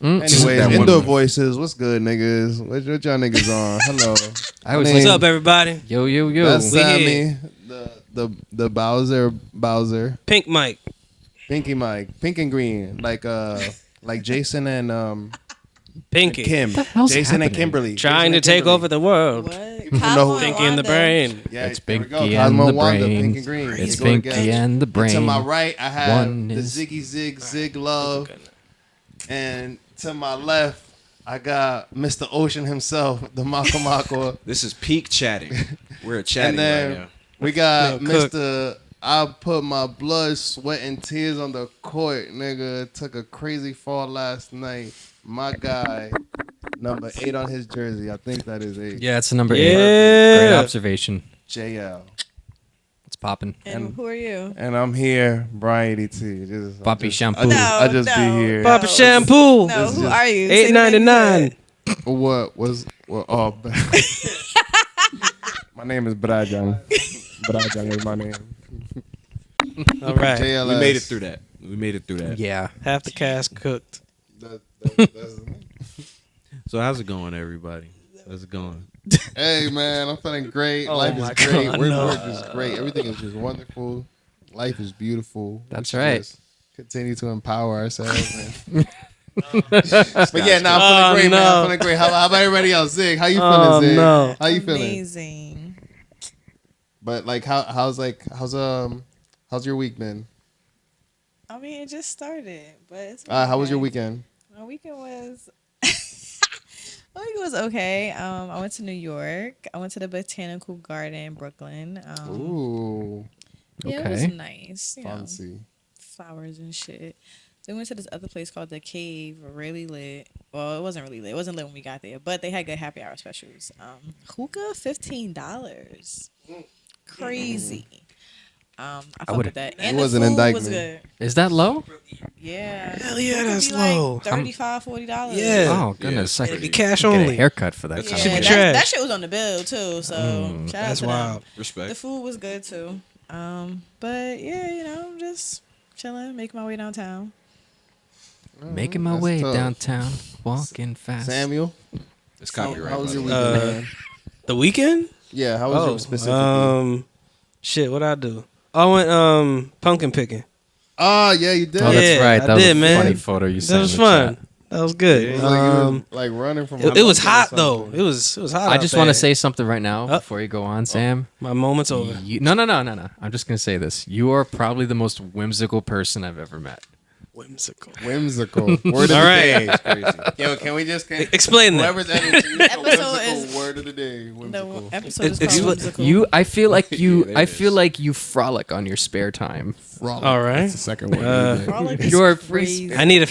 Anyways, indoor voices. What's good, niggas? What y'all niggas on? Hello. What's up, everybody? Yo. That's Samie. The Bowser. Pink Mike. Pinky Mike. Pink and green. Like Jason and Pinky. Kim. Jason and Kimberly. Trying to take over the world. What? Pinky in the brain. Yeah, it's Pinky and the Wanda, brain. Pink and green. It's Pinky and the brain. To my right, I have One the is- Ziggy Zig Love. And to my left, I got Mr. Ocean himself, the Aqua. This is peak chatting. We're chatting And then right now. we got Mr. I put my blood, sweat, and tears on the court, nigga. Took a crazy fall last night. My guy, number 8 on his jersey. I think that is 8. Yeah, it's the number 8. Yeah. Great observation. JL. It's popping. And who are you? And I'm here, Bryant EDT. Poppy shampoo. I just be here. Papa Shampoo. No, who are you? $8.99. Oh, my name is Brajang. Brajang is my name. All right. JLS. We made it through that. Yeah. Half the cast cooked. That's So how's it going, everybody? How's it going? Hey, man, I'm feeling great. Oh Life is my great. God, Work no. is great. Everything is just wonderful. Life is beautiful. That's We should right. just continue to empower ourselves. But yeah, nah, I'm feeling great, man. no. I'm feeling great. How about everybody else? Zig, how you feeling, Zig? no. How you feeling? Amazing. But like, how's your week been? I mean, it just started, but it's How was your okay. weekend? My weekend was. My weekend was okay. I went to New York. I went to the Botanical Garden in Brooklyn. Ooh, Yeah, it was Okay. nice. You know, fancy. flowers and shit. Then we went to this other place called The Cave, really lit. Well, it wasn't really lit. It wasn't lit when we got there, but they had good happy hour specials. Hookah, $15. Crazy. I fuck with that. And It was the an food indictment. was good. Is that low? Yeah. Hell yeah, It could that's be like low. $35, $40. Yeah. Oh, goodness. I It'd could be cash get a only. haircut for that. That's kind Should of be Yeah, money. trash. that shit was on the bill too. So shout out That's to wild. them. Respect. The food was good too. But yeah, you know, just chilling, making my way downtown. Making my That's way tough. downtown, walking fast. Samuel, It's copyright. how was your by the way. weekend, man? The weekend? Yeah, how was your specifically? Shit, what'd I do? I went pumpkin picking. Oh, yeah, you did. Oh, that's Yeah, right. I That was did, a man. funny photo you That sent. was in the fun. chat. That was good. It was like you was like running from. It was a hot mountain or though. something. It was hot. I out just want to there. say something right now Oh. before you go on, Sam. My moment's over. No. I'm just going to say this. You are probably the most whimsical person I've ever met. Whimsical. Whimsical. Word of the All day. right. Crazy. Yo, can we just Explain that. whoever's editing this, Episode whimsical is- word of the day. Whimsical. The episode is called Expl- Whimsical. I feel like you. There I it feel is. like you frolic on your spare time. All right. That's the second word. Frolic is You're a free crazy. spirit. I need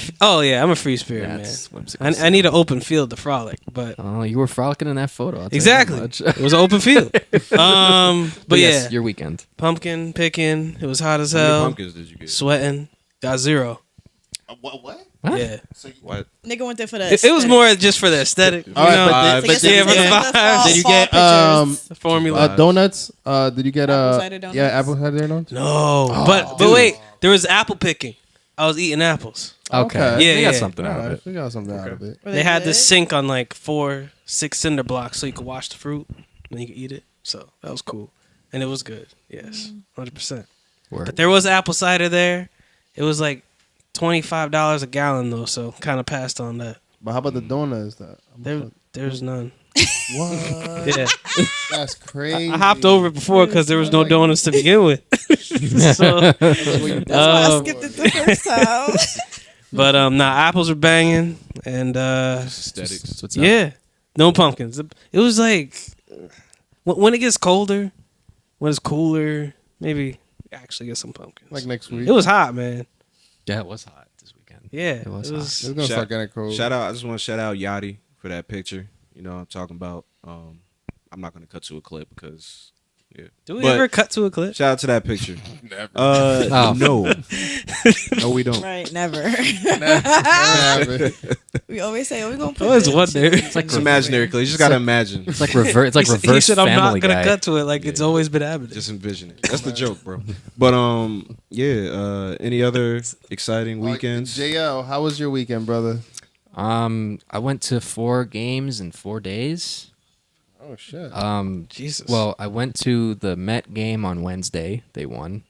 I'm a free spirit, That's man. whimsical. I need an open field to frolic, but Oh, you were frolicking in that photo. I'll tell you exactly, that much. it was an open field. But yes, yeah, your weekend. pumpkin picking. It was hot as How many hell. pumpkins did you get? Sweating. Got 0. What? What? Yeah, What? Nigga went there for the. it was more just for the aesthetic. All right, know? but To yeah, get for the some vibes. fall- Did you fall get pictures. The formula. donuts? Did you get Apple cider donuts? Yeah, apple cider donuts. No, but wait, there was apple picking. I was eating apples. Okay. Okay. Yeah, You got yeah. something out of it. We got something out of it. Were They had good? this sink on like 4-6 cinder blocks, so you could wash the fruit and then you could eat it. So that was cool, and it was good. Yes, 100%. Word. But there was apple cider there. It was like $25 a gallon though, so kind of passed on that. But how about the donuts? There's none. What? Yeah, That's crazy. I hopped over it before because there was no donuts to begin with. So, That's why I skipped it the first time. but apples were banging, and Aesthetics. That's what's up. yeah, no pumpkins. It was like when it gets colder, when it's cooler, maybe actually get some pumpkins. Like next week. It was hot, man. Yeah, it was hot this weekend. Yeah, It was It's gonna start getting cold. Shout out! I just want to shout out Yachty for that picture. You know what I'm talking about. I'm not gonna cut to a clip because yeah. Do we But ever cut to a clip? Shout out to that picture. Never. Oh. No, we don't. Right, never. Never. We always say, we gonna put Always this. wonder. It's like imaginary. You just gotta imagine. It's like reverse. It's like He reverse said, "I'm Family not gonna Guy. cut to it like it's always been happening." Just envision it. That's the joke, bro. But yeah. Any other exciting weekends? JL, how was your weekend, brother? I went to 4 games in 4 days. Oh shit. Jesus. Well, I went to the Met game on Wednesday. They won.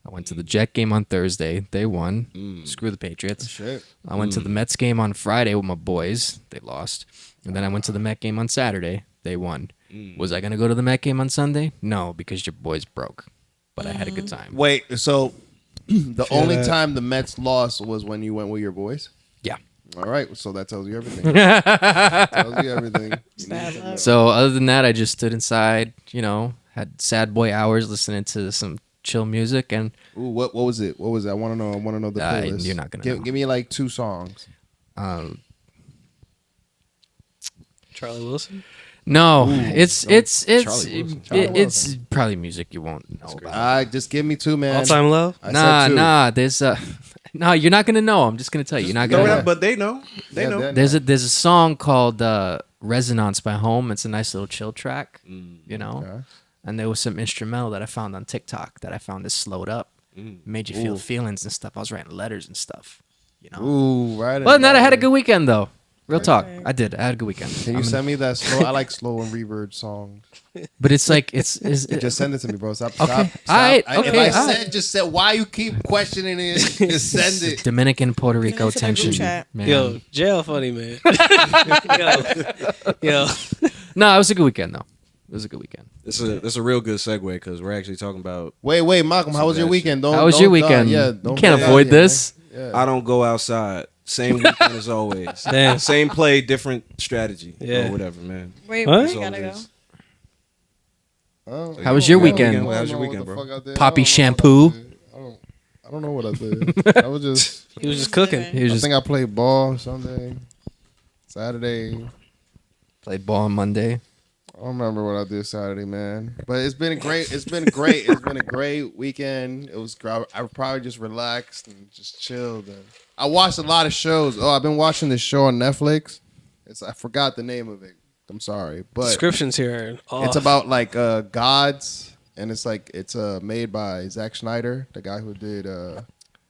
I went to the Jet game on Thursday. They won. Screw the Patriots. Shit. I went to the Mets game on Friday with my boys. They lost. And then I went to the Met game on Saturday. They won. Was I going to go to the Met game on Sunday? No, because your boys broke. But I had a good time. Wait, so the only time the Mets lost was when you went with your boys? Yeah. All right, so that tells you everything. Tells you everything. Sad love. So other than that, I just stood inside, had sad boy hours listening to some chill music. And Ooh, what was it? What was it? I want to know. I want to know the playlist. you're not going to know. Give me like 2 songs. Charlie Wilson. No, Ooh, it's no, it's Charlie Wilson. Charlie it's probably music you won't know about. Just give me 2, man. All Time Love. I said 2. There's no, you're not gonna know. I'm just gonna tell you, you're not gonna know. But they know. They Yeah, know. then- There's a song called Resonance by Home. It's a nice little chill track, Okay. And there was some instrumental that I found on TikTok that I found is slowed up, made you feel feelings and stuff. I was writing letters and stuff, Ooh, right. Other than that, I had a good weekend though. Real talk, I did. I had a good weekend. Can you send me that slow? I like slow and reverb songs. But it's like it's Just send it to me, bro. Stop. Okay. Stop. All right. If Okay, I all right. said, just said, why you keep questioning it? Just send it. Dominican Puerto Send Rico it to the group tension, chat. man. Yo, jail funny man. yo. No, it was a good weekend though. It was a good weekend. This is a real good segue because we're actually talking about. Wait, Malcolm. How was your weekend? How was your weekend? Yeah, You can't avoid this. Yeah. I don't go outside. Same weekend as always. Damn. Same play, different strategy. Yeah. Or whatever, man. Wait, What? where That's you all gotta it go? is. Oh, How was your weekend? How was your weekend, bro? Poppy shampoo. I don't know what I did. I was just. He was just cooking. He was I just think I played ball Sunday, Saturday. played ball on Monday. I don't remember what I did Saturday, man. But it's been great. It's been great. It's been a great weekend. It was. I probably just relaxed and just chilled. And I watched a lot of shows. Oh, I've been watching this show on Netflix. I forgot the name of it. I'm sorry, but Descriptions here. Are it's about like gods, and it's made by Zack Snyder, the guy who did the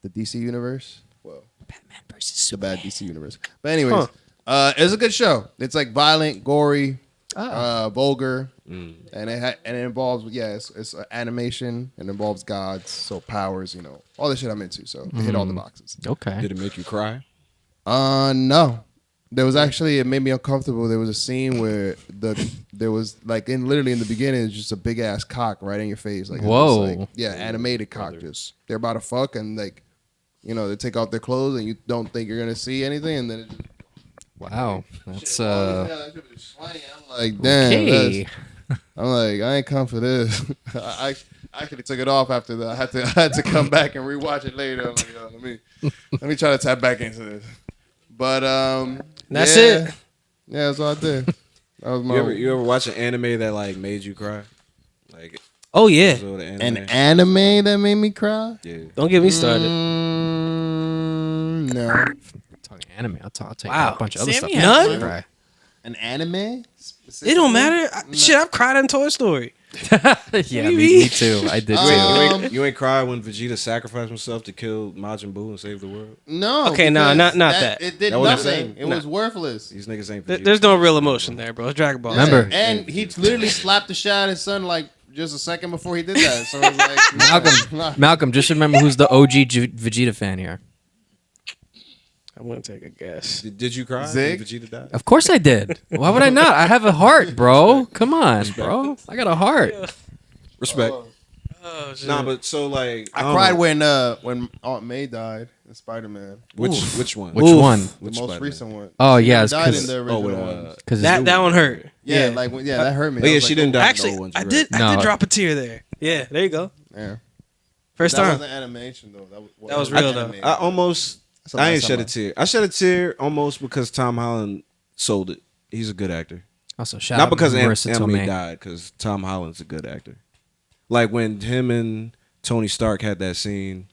DC universe. Well, Batman versus the bad DC universe. But anyways, it's a good show. It's like violent, gory, vulgar, and it involves it's animation and involves gods, so powers, all the shit I'm into. So it hit all the boxes. Okay. Did it make you cry? No. There was actually, it made me uncomfortable. There was a scene where there was like literally in the beginning, it's just a big ass cock right in your face. Like, Whoa. Like, yeah, animated cock. Just they're about to fuck and like, they take off their clothes and you don't think you're gonna see anything, and then it just, Wow. That's that shit was swanky. I'm like, damn. okay. I'm like, I ain't come for this. I actually took it off after that. I had to come back and rewatch it later. I'm like, yo, let me try to tap back into this. But That's yeah. it. Yeah, that's what I did. That was my You ever watch an anime that like made you cry? Like Oh yeah. episode of an anime? anime that made me cry. Yeah. Don't get me started. No, Talking anime. I'll tell you Wow. a bunch of other Sammy stuff. has None? one. Right. an anime. It don't matter. Shit, I've cried in Toy Story. Yeah, me too. I did too. You ain't cry when Vegeta sacrificed himself to kill Majin Buu and save the world? No. Okay, no, because not that. It did That wasn't nothing. it? It was worthless. These niggas ain't Vegeta. There's no real emotion there, bro. It's Dragon Ball. Remember- And he literally slapped the shit out of his son like just a second before he did that. So it was like, nah. Malcolm, just remember who's the OG Vegeta fan here. I'm gonna take a guess. Did you cry Zig? when Vegeta died? Of course I did. Why would I not? I have a heart, bro. Come on, bro. I got a heart. Respect. Oh shit. Nah, but so like I don't cried know. when Aunt May died in Spider-Man. Which one? Which Oof. one? The Which most Spider-Man? recent one. Oh, She yeah, never it's died 'cause- in the original with, one. Because that one hurt. Yeah, that hurt me. Oh I yeah, was she like, didn't die. in the Actually, old ones, I you're did. right. I No. did drop a tear there. Yeah, there you go. Yeah. First That time. wasn't animation though. That was real, though. I almost. That's the I last ain't time shed a tear. I shed a tear almost because Tom Holland sold it. He's a good actor. Also, shout Not out because Marissa Anime Tomei. died, because Tom Holland's a good actor. Like when him and Tony Stark had that scene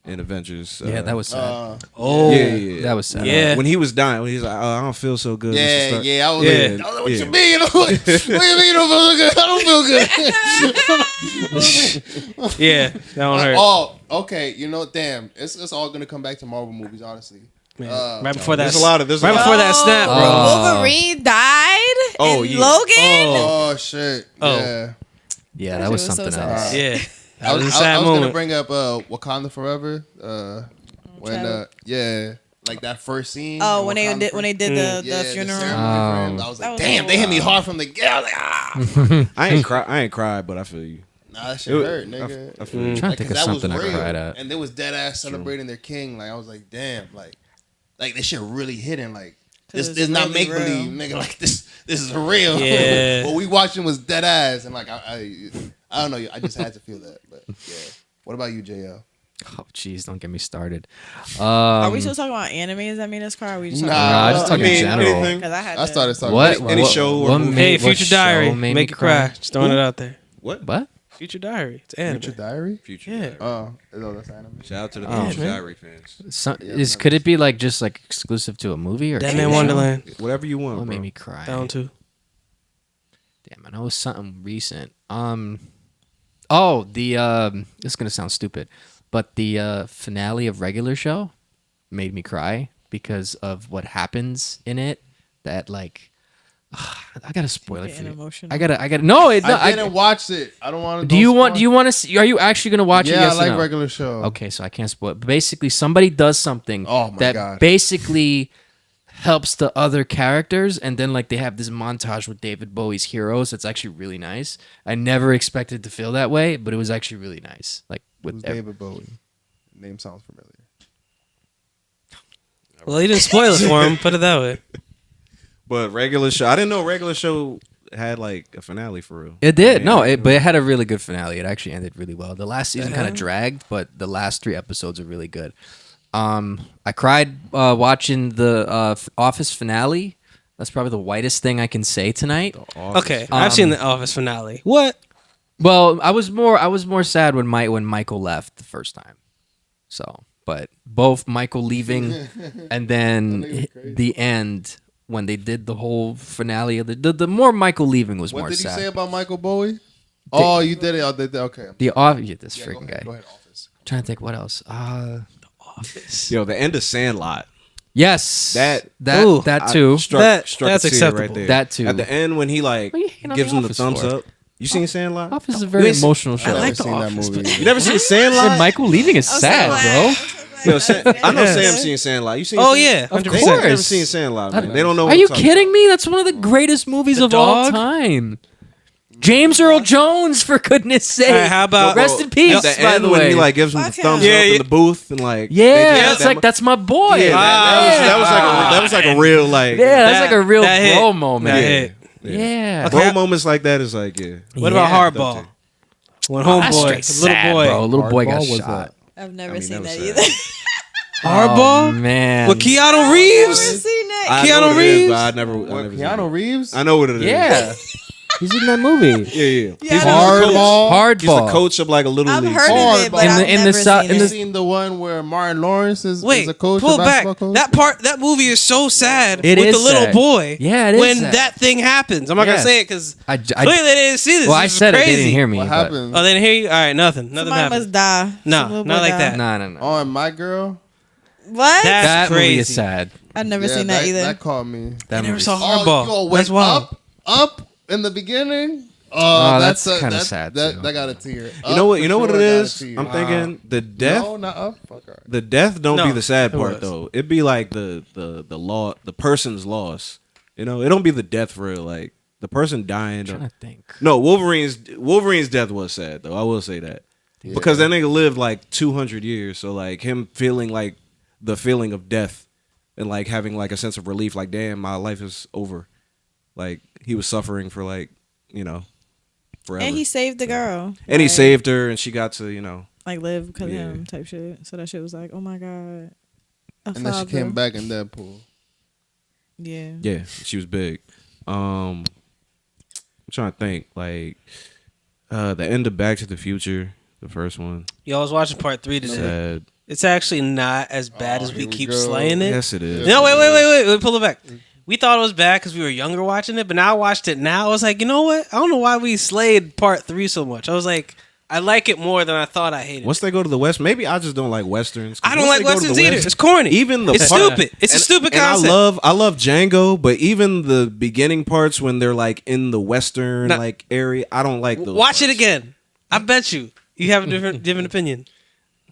in Avengers. Yeah, that was sad. Oh. yeah. That was sad. Yeah. When he was dying, when he's like, "Oh, I don't feel so good." Mr. Yeah, Stark." yeah. I was Yeah. like, what Yeah. you mean? What do you mean? I don't feel good. Yeah, that one hurt. Oh, okay. Damn. It's all gonna come back to Marvel movies, honestly. Man, right before that, There's a lot of this. right before that snap, bro. Wolverine died. Oh, in yeah. Logan. Oh shit. Oh. Yeah. Yeah, That that was shit was so something sad. else. Yeah, I that was a was, sad I was gonna moment. bring up Wakanda Forever. When Child. like that first scene. Oh, in when they Wakanda did when they did Yeah, the funeral. ceremony for him. I was That like, was damn, cool. they hit me hard from the get. I was like, ah. I ain't cried, but I feel you. Nah, that shit hurt, nigga. I feel you. I'm trying to think of 'cause that was something I real. cried at. And they was dead ass celebrating their king. Like I was like, damn, like this shit really hitting. Like 'Cause this it's is not really make believe, real. nigga. Like this is real. Yeah. What we watching was dead ass, and like I don't know. I just had to feel that. But yeah. What about you, JL? Oh, jeez, don't get me started. Are we still talking about animes that made us cry? Or are we just Nah, talking I about just talking in general. anything. Because I had I to- started talking. What? Any what- show or what movie? made- Hey, what Future show Diary, made make me you cry. Just throwing it out there. What? What? Future Diary, it's anime. Future Diary. Future. Yeah. Diary. Oh, that's anime. Shout out to the Oh, Future man. Diary fans. Could it be like just like exclusive to a movie or Dead TV Man show? Wonderland, Whatever you want, What bro. made me cry? down to. Damn, I know it was something recent. Oh, this is gonna sound stupid, but the finale of Regular Show made me cry because of what happens in it. That like, I gotta spoil it for Getting you. emotional. I gotta. No, it. No, I didn't watch it. I don't want to. do you want? Do you want to see? Are you actually gonna watch it? Yeah, Yes I like or no? regular show. Okay, so I can't spoil it. But basically, somebody does something Oh my that God. basically helps the other characters, and then like they have this montage with David Bowie's heroes. That's actually really nice. I never expected to feel that way, but it was actually really nice. Like with Who's David Bowie? Name sounds familiar. Well, you didn't spoil it for him. Put it that way. But Regular Show, I didn't know Regular Show had like a finale for real. It did. Yeah. No, but it had a really good finale. It actually ended really well. The last season kind of dragged, but the last 3 episodes are really good. I cried watching the Office finale. That's probably the whitest thing I can say tonight. Okay, I've seen the Office finale. What? Well, I was more sad when Michael left the first time. So, but both Michael leaving and then the end when they did the whole finale of the more Michael leaving was What more did he sad. say about Michael Bowie? Oh, you did it. Oh, okay. This Yeah, freaking guy. Go ahead, Office. Trying to think what else. Office. Yo, the end of Sandlot. Yes, Ooh. that too. Struck That's a tear acceptable. right there. That too. At the end when he like What are you hating on gives The him the Office thumbs for? up. You seen Sandlot? Office is a very You ain't seen- emotional I show. never like The seen that Office, movie. You never seen Sandlot? Michael leaving is sad, bro. Yo, I know Yeah. Sam seen Sandlot. You seen? Oh Sandlot? yeah, Of 100%. They never course. seen Sandlot. Man. They don't know. Are what you I'm talking kidding me? That's one of the greatest movies The of all dog? time. James Earl Jones, for goodness sake. All right, how about Rest in At peace, the by end the when way. he like gives him the Fuck him. thumbs Yeah, up yeah. in the booth and like Yeah, they just- that's like that's my boy. yeah, that was like a real like Yeah, that's like a real that hit. bro moment. That Yeah. hit. Yeah. bro moments like that is like yeah. What about Yeah. Hardball? When Oh, that's homeboy, straight the little sad, boy, bro. Little boy got Hardball was shot. I've never I mean, seen that that was either. Hardball, Oh, man. with Keanu I've never Reeves. seen that. I know Keanu what it is, Reeves? but I never What, seen it. Keanu Reeves? I know what it is. Yeah. He's in that movie. yeah. Yeah, He's I know. Hardball. He's the coach of like a little I've league. heard team. of it, but In I've the- in the never so- seen in You the- it. seen the one where Martin Lawrence is Wait, a coach? pull a back. basketball coach? That movie is so sad It with is the little sad. boy. Yeah, it is when sad. that thing happens. I'm not Yeah. gonna say it because I clearly they didn't see this. well, I This is said it. crazy. They didn't hear me. What but- happened? Oh, they didn't hear you. All right, nothing. Nothing Somebody happened. must die. No, Some little not boy like died. that. No. Oh, and My Girl? What? That's That movie is crazy. sad. I've never Yeah, seen that either. That caught me. That I never movie. saw Oh, Hardball. you all That's went wild. up in the beginning? Oh, that's a- kinda that- sad, That, too. that got a tear. You know what? Up You know for what sure it got a is? tear. I'm thinking the death. No, not up. Fuck all right. The death don't No, be the sad it part was. though. It'd be like the law, the person's loss. You know, it don't be the death for real. Like the person dying. I'm trying to think. No, Wolverine's death was sad though. I will say that because that nigga lived like 200 years. So like him feeling like the feeling of death and like having like a sense of relief. Like damn, my life is over. Like he was suffering for like forever. And he saved the girl. And he Like- saved her, and she got to like live because of Yeah. him type shit. So that shit was like, oh my god. A And then she father. came back in Deadpool. Yeah. Yeah, she was big. I'm trying to think, like the end of Back to the Future, the first one. Yo, I was watching part 3 today. Sad. It's actually not as bad as we here we keep go. slaying it. Yes, it is. No, wait, pull it back. We thought it was bad because we were younger watching it, but now I watched it now. I was like, you know what? I don't know why we slayed part 3 so much. I was like, I like it more than I thought I hated. Once they go to the West, maybe I just don't like Westerns. 'Cause I don't once like they go to the Westerns either. West, It's corny. Even the It's stupid. It's a stupid concept. I love Django, but even the beginning parts when they're like in the Western like area, I don't like those. Watch it parts. again. I bet you have a different opinion.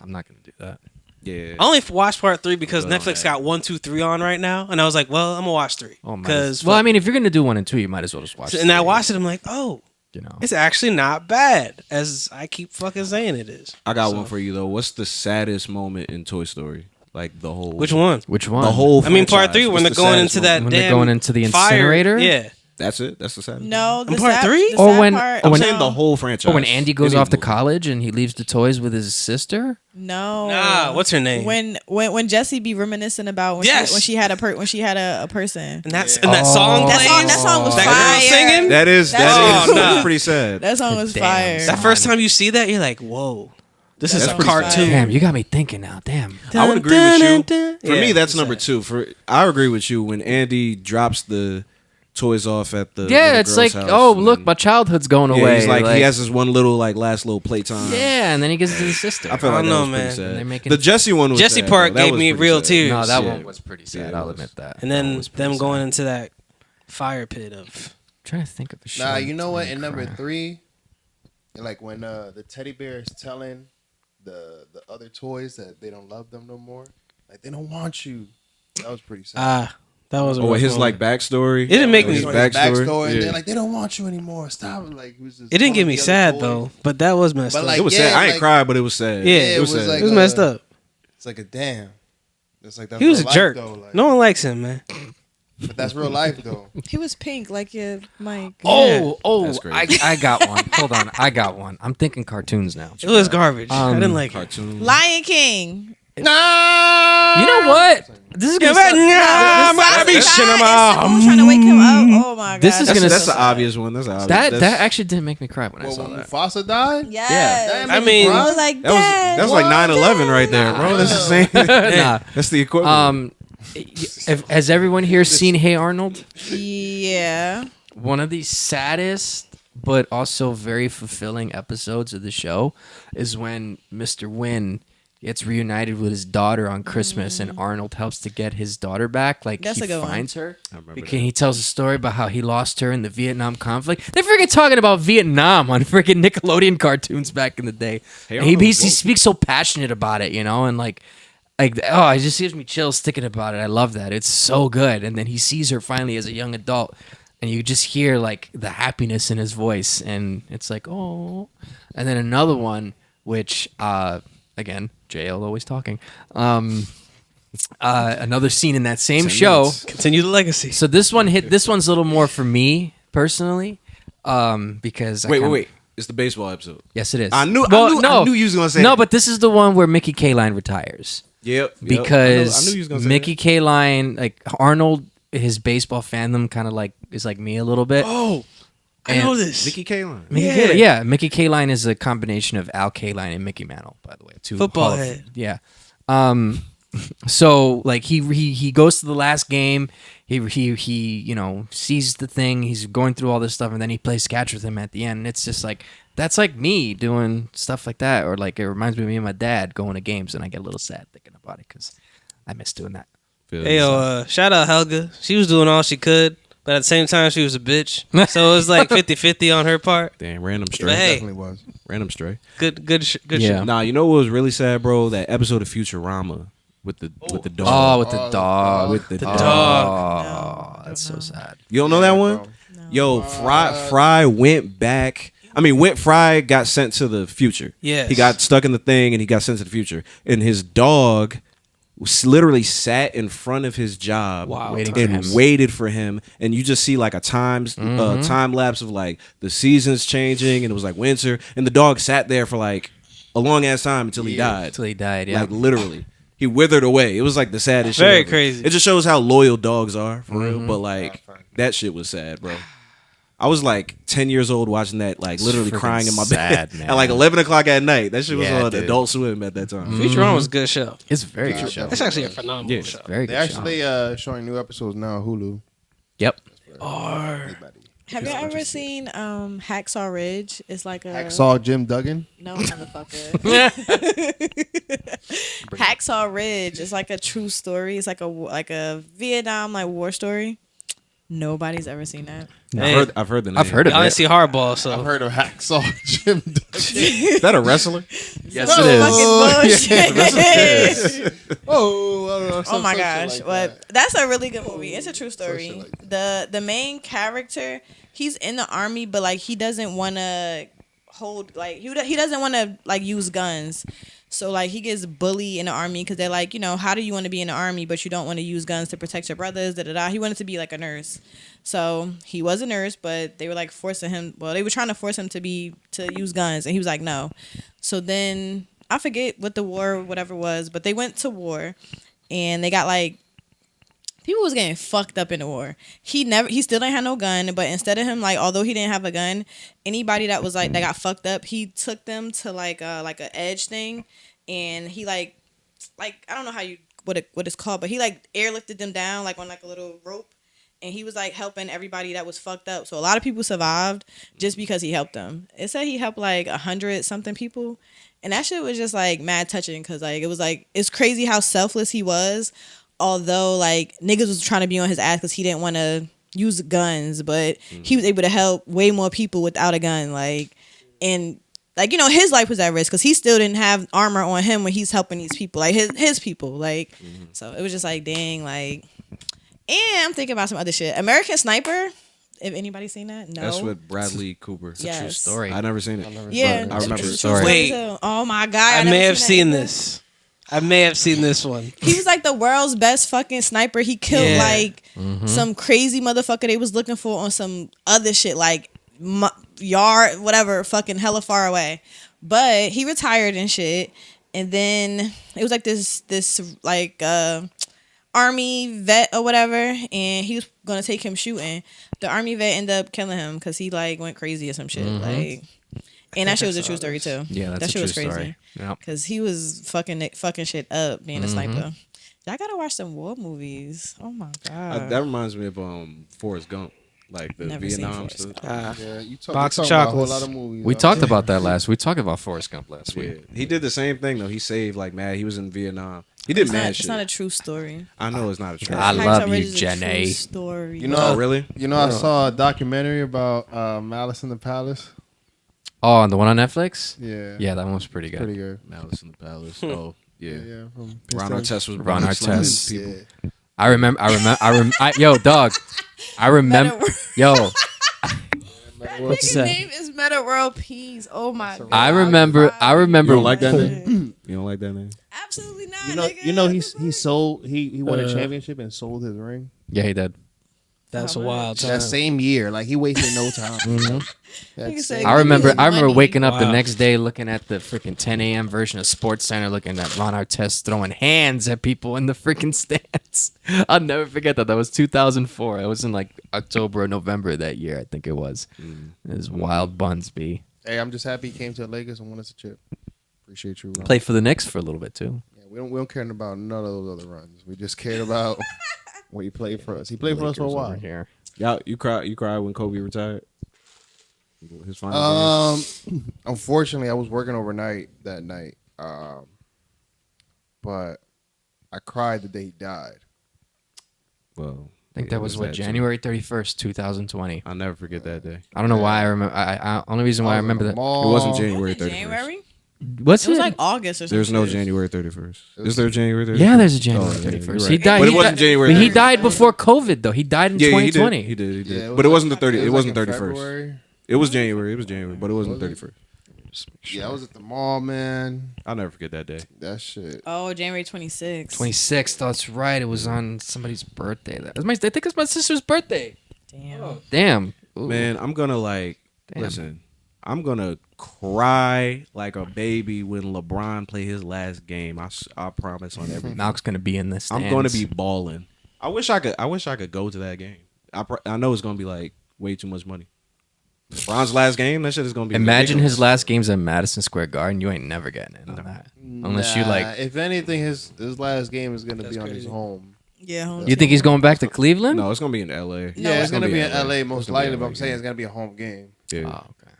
I'm not gonna do that. Yeah. I only watched part 3 because Good on Netflix that. got 1, 2, 3 on right now, and I was like, well, I'm gonna watch 3. Oh, Because well, I mean, if you're gonna do 1 and 2, you might as well just watch. and I 3, watched it. I'm like, oh, You know, it's actually not bad as I keep fucking saying it is. I got one for you though. What's the saddest moment in Toy Story? Like the whole. Which one? which one? The whole. I mean, part franchise. 3 when What's they're the going saddest into that moment? When damn they're going into the fire. incinerator? Yeah, That's it. That's the saddest. No, the part sad, 3? the Or sad when- part, or I'm when- saying the whole franchise. Or when Andy goes Any off to movie. college and he leaves the toys with his sister. No. Nah, what's her name? When Jessie be reminiscing about when Yes. she had a person. and that song Oh. plays. That song was That fire. girl singing. That is Oh, nah. pretty sad. That song was Damn, fire. son. That first time you see that, you're like, whoa, this is That's a pretty cartoon. Damn, you got me thinking now. Damn. I would agree with you. For Yeah, me, that's it's number sad. 2. I agree with you when Andy drops the toys off at the Yeah, little it's girl's like, house oh, and look, then- my childhood's going yeah, away. he's like he has his one little like last little playtime. Yeah, and then he gets to his sister. I feel I like don't that know, was man. pretty sad. They're making- The Jesse one was Jesse sad, Park though. That gave was me pretty real sad. tears. No, that Yeah. one was pretty sad. Yeah, it I'll was. admit that. And That then one was pretty them sad. going into that fire pit of. I'm trying to think of a show. Nah, you know that's what? made In me number cry. 3, like when the teddy bear is telling the other toys that they don't love them no more, like they don't want you. That was pretty sad. That was a Oh, rough his moment. like backstory. It didn't make Like, me- his his backstory, and Yeah. then like they don't want you anymore. Stop. Like it was just It didn't get pulling me the other sad toys. though, but that was messed But, up. like, It was yeah, sad. I ain't like- cried, but it was sad. Yeah, it was sad. it was messed up. It's like a damn. It's like that's He was a real life, jerk. though, like, No one likes him, man. but that's real life though. He was pink like your mic. Oh, That's crazy. I got one. Hold on, I got one. I'm thinking cartoons now. It was garbage. I didn't like it. Cartoon. Lion King. You know what? This is gonna sound, It's trying to wake him up. Oh my god. This is That's, gonna that's the s- obvious one. That's the obvious. that that's, actually didn't make me cry when I Well, saw when that. Mufasa died, Yes. That I made mean- me cry. I was like, that was like 9/11 right there, bro. That's the same. Nah. That's the equivalent. Has everyone here seen Hey Arnold? Yeah. One of the saddest but also very fulfilling episodes of the show is when Mr. Wynn gets reunited with his daughter on Christmas and Arnold helps to get his daughter back. Like That's he a good one. finds her. I remember Because that. he tells a story about how he lost her in the Vietnam conflict. They're freaking talking about Vietnam on freaking Nickelodeon cartoons back in the day. Hey And he Arnold's woke. speaks so passionate about it, you know, and like oh, it just gives me chills thinking about it. I love that. It's so good. And then he sees her finally as a young adult, and you just hear like the happiness in his voice, and it's like, oh. And then another one, which again, JL always talking. Another scene in that same 10 show. minutes. Continue the legacy. So this one hit. This one's a little more for me personally, because Wait. It's the baseball episode. Yes, it is. I knew you was gonna say no, that. but this is the one where Mickey K-Line retires. Yep. Because I knew you was gonna say Mickey K-Line, like Arnold, his baseball fandom kind of like is like me a little bit. Oh, I And- know that. this. Mickey Kaline. Mickey Yeah. K-Line, yeah, Mickey K-Line is a combination of Al K-Line and Mickey Mantle, by the way. Two Football Hall of- head. Yeah. So like he goes to the last game. He you know sees the thing. He's going through all this stuff, and then he plays catch with him at the end. And it's just like that's like me doing stuff like that, or like it reminds me of me and my dad going to games, and I get a little sad thinking about it because I miss doing that. Hey, shout out Helga. She was doing all she could, but at the same time, she was a bitch. So it was like 50-50 on her part. Damn, random stray. But hey, Definitely was. Random stray. good Yeah. shit. Nah, you know what was really sad, bro? That episode of Futurama with the Oh, dog. with the dog. with the dog. Oh, that's so sad. You don't know that one? bro. Yo, Fry went back. I mean, Fry got sent to the future. Yes. He got stuck in the thing and he got sent to the future. And his dog literally sat in front of his job Waiting for and him. waited for him. And you just see like a time lapse of like the seasons changing and it was like winter. And the dog sat there for like a long ass time until he died. Until he died, yeah. Like literally. He withered away. It was like the saddest Very shit ever. crazy. It just shows how loyal dogs are, for real. But like that shit was sad, bro. I was like 10 years old watching that, like literally freaking crying in my sad, bed man. at like 11 o'clock at night. That shit was Yeah, on dude. Adult Swim at that time. Futurama was a good show. It's a very good show. That's actually a phenomenal Yeah. show. Very They good show. actually showing new episodes now on Hulu. Yep. Everybody. Have you ever seen Hacksaw Ridge? It's like a Hacksaw Jim Duggan. No, motherfucker. Hacksaw Ridge is like a true story. It's like a Vietnam war story. Nobody's ever seen that. Hey, I've heard the name. I've heard of I only it. see Hardball, so I've heard of Hacksaw Jim Duggan. Is that a wrestler? Yes, it is. Fucking bullshit. Oh Oh my gosh! But that's a really good movie. It's a true Some story. shit like The main character, he's in the army, but like he doesn't want to hold he doesn't want to use guns. So like he gets bullied in the army because they're like, how do you want to be in the army but you don't want to use guns to protect your brothers? Da da da. He wanted to be like a nurse. So he was a nurse, but they were like forcing him. Well, they were trying to force him to use guns, and he was like no. So then I forget what the war whatever was, but they went to war, and they got people was getting fucked up in the war. He still didn't have no gun, but instead of him, although he didn't have a gun, anybody that was that got fucked up, he took them to a edge thing, and he I don't know what it's called, but he airlifted them down on a little rope, and he was helping everybody that was fucked up. So a lot of people survived just because he helped them. It said he helped 100 something people, and that shit was just mad touching because it was it's crazy how selfless he was. Although niggas was trying to be on his ass because he didn't want to use guns, but he was able to help way more people without a gun. And his life was at risk because he still didn't have armor on him when he's helping these people, his people. So it was just dang, and I'm thinking about some other shit. American Sniper. If anybody's seen that, no. That's with Bradley Cooper. It's Yes. True story. I never seen it. Yeah, but I remember true it. story. Wait. Oh my god, I may never have seen that. this. I may have seen this one. He was the world's best fucking sniper. He killed Yeah. some crazy motherfucker they was looking for on some other shit yard whatever fucking hella far away. But he retired and shit. And then it was this army vet or whatever, and he was gonna take him shooting. The army vet ended up killing him because he went crazy or some shit. And that shit was a true story too. Yeah, that's that a shit true was crazy. story. Yep. Cause he was fucking shit up being a sniper. Y'all gotta watch some war movies. Oh my god. That reminds me of Forrest Gump, the Never seen Vietnam Forrest stuff. Gump. Yeah, you talk, Box you of talking about a whole chocolates. lot of movies. We huh? talked about that last. We talked about Forrest Gump last Yeah. week. He did the same thing though. He saved mad. He was in Vietnam. He did mad It's shit. not a true story. I know it's not a true. I Hacksaw love Ridge you, is a true Jenny. story. You know, Oh, really? I saw a documentary about Malice in the Palace. Oh, and the one on Netflix? Yeah, Yeah, that one was pretty good. pretty good. Malice in the Palace. Oh yeah. Yeah, from Ron Pistons. Artest was Ron slamming Artest. people. Yeah. I remember. Yo, dog. I remember. Yo, What's His that? name is Meta World Peace. Oh my god. I remember. I You remember. don't like that name? You don't like that name? Absolutely not. He won a Uh, championship and sold his ring Yeah, he did. That's How a wild much? time. that same year. He wasted no time. That Nigga same- said- I remember. his I remember money. waking up the Wow. next day looking at the freaking 10 a.m. version of Sports Center, looking at Ron Artest throwing hands at people in the freaking stands. I'll never forget that. That was 2004. It was in October or November that year. I think it was. It was wild buns, B. Hey, I'm just happy he came to the Lakers and won us a chip. Appreciate you, Ron. Played for the Knicks for a little bit too. Yeah, we don't care about none of those other runs. We just cared about when he played for us. He played for us for a Lakers while. over here. Y'all, you cried when Kobe retired. His final game. Unfortunately, I was working overnight that night, but I cried the day he died. Well, I think that was what too. January 31st, 2020. I'll never forget that day. I don't know why I remember. I only reason why I remember that. It wasn't Oh, January Was it 31st. January? What's It was it? August or something. There's no January 31st. Is there a January 31st? Yeah, there's a January Oh, yeah, 31st. you're He right. died. But it he wasn't died- January but he 31st. died before COVID though. He died in Yeah, 2020. he did. Yeah, But it wasn't the 30. It was wasn't in 31st. February. It was January. But it wasn't Was it? 31st. Yeah, I was at the mall, man. I'll never forget that day. That shit. Oh, January 26th. 26th. That's right. It was on somebody's birthday. I think it's my sister's birthday. Damn. Damn. Ooh. Man, I'm gonna Damn. listen. I'm gonna cry like a baby when LeBron play his last game. I promise on everything. Malk's gonna be in this. I'm gonna be balling. I wish I could go to that game. I know it's gonna be way too much money. LeBron's last game, that shit is gonna be. Imagine ridiculous. his last game's at Madison Square Garden. You ain't never getting in on that. Unless you Nah, like. If anything, his last game is gonna That's be on his crazy. home. Yeah, home You think he's going back to Cleveland? No, it's gonna be in L.A. Yeah, it's gonna be in LA It's most gonna be likely, LA but I'm saying game. it's gonna be a home game. Yeah. Oh, okay.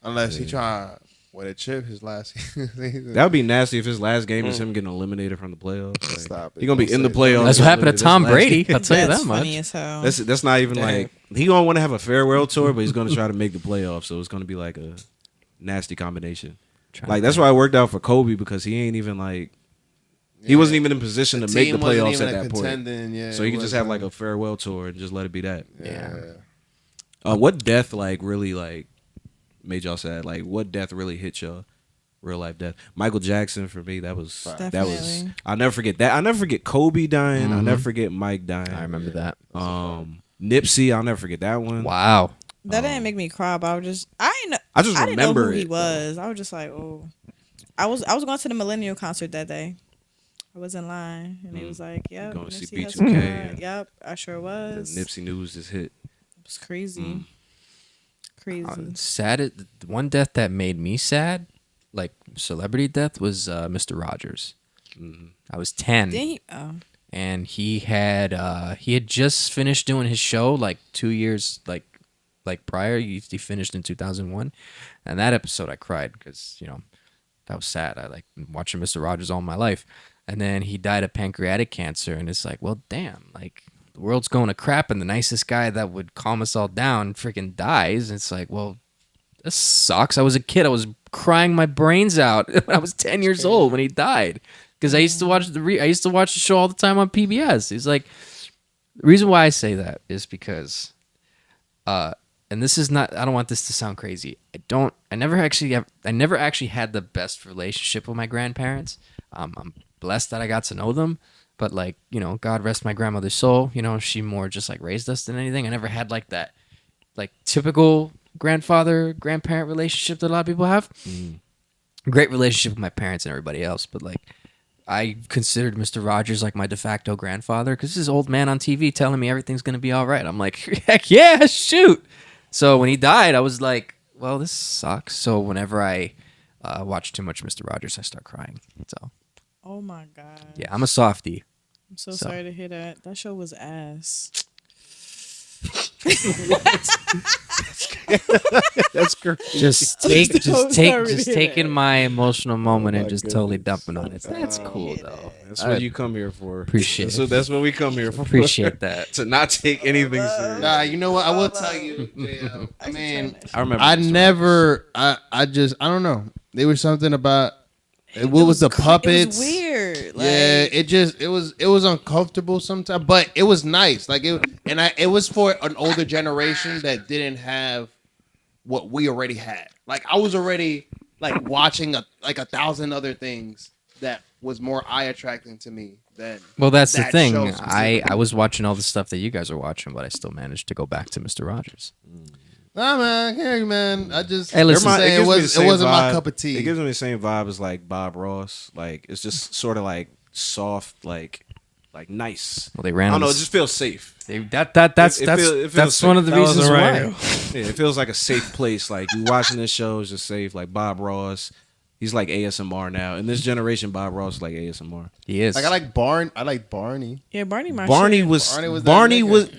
Unless he try with a chip his last season. That would be nasty if his last game is him getting eliminated from the playoffs. Like, Stop it. He gonna be Don't in the say playoffs. That's what happened to This Tom last Brady. game. I'll tell you That's that much. funny as hell. That's not even like he gonna want to have a farewell tour, but he's gonna try to make the playoffs. So it's gonna be like a nasty combination. Like that's why it worked out for Kobe because he ain't even like he wasn't even in position to make the playoffs at that point. Yeah, So you can just have like a farewell tour and just let it be that. Yeah. What death like really like made y'all sad? Like what death really hit y'all? Real life death. Michael Jackson for me. That was Definitely. I'll never forget that. I'll never forget Kobe dying. I'll never forget Mike dying. I remember that. Nipsey. I'll never forget that one. Wow. That didn't make me cry, but I just just didn't know remember who he it, was. I was just like, oh, I was going to the Millennial concert that day. I was in line, and he was like, "Yep, going to see Nipsey B2K, Hussle. and Yep, I sure The was. Nipsey news just hit. It was crazy, crazy. Sad. One death that made me sad, like celebrity death, was Mr. Rogers. I was 10. Didn't he? Oh, And he had just finished doing his show like 2 years like prior. He finished in 2001, and that episode I cried because that was sad. I like watching Mr. Rogers all my life, and then he died of pancreatic cancer, and it's like, well, damn, like the world's going to crap, and the nicest guy that would calm us all down freaking dies. It's like, well, this sucks. I was a kid. I was crying my brains out when I was 10 years old when he died. Because I used to watch the show all the time on PBS. He's like, the reason why I say that is because, and this is not. I don't want this to sound crazy. I never actually had the best relationship with my grandparents. I'm blessed that I got to know them, but like God rest my grandmother's soul. She more just like raised us than anything. I never had like that, like typical grandparent relationship that a lot of people have. Great relationship with my parents and everybody else, but like. I considered Mr. Rogers like my de facto grandfather because this old man on TV telling me everything's going to be all right. I'm like, heck yeah, shoot. So when he died, I was like, well, this sucks. So whenever I watch too much Mr. Rogers, I start crying. So, oh my god. yeah, I'm a softie. I'm so sorry to hear that. That show was ass. That's great. Just taking my emotional moment and just totally dumping on it. That's cool, though. That's what you come here for. Appreciate it. So that's what we come here for. Appreciate that. To not take anything serious. Nah, you know what? I will tell you. JL. I mean, I remember. I this story. never. I just. I don't know. There was something about. What was the puppets? It was weird. Like, Yeah, it was uncomfortable sometimes, but it was nice. Like it was for an older generation that didn't have what we already had. Like I was already like watching 1,000 other things that was more eye attracting to me than. Well, that's the that thing. show I specifically. was watching all the stuff that you guys are watching, but I still managed to go back to Mr. Rogers. Nah, man, I hear you, man. I just Hey, listen, it gives me the wasn't same my vibe. cup of tea. It gives me the same vibe as like Bob Ross. Like it's just sort of like soft, like nice. Well, they I ran. don't on know. It this- just feels safe. That's It feels that's safe. one of the That was reasons the why. radio. Yeah, it feels like a safe place. Like you watching this show is just safe. Like Bob Ross, he's like ASMR now. In this generation, Bob Ross is like ASMR. He is. Like I like Barney. yeah, Barney my Barney shit. was Barney was that Barney nigga. was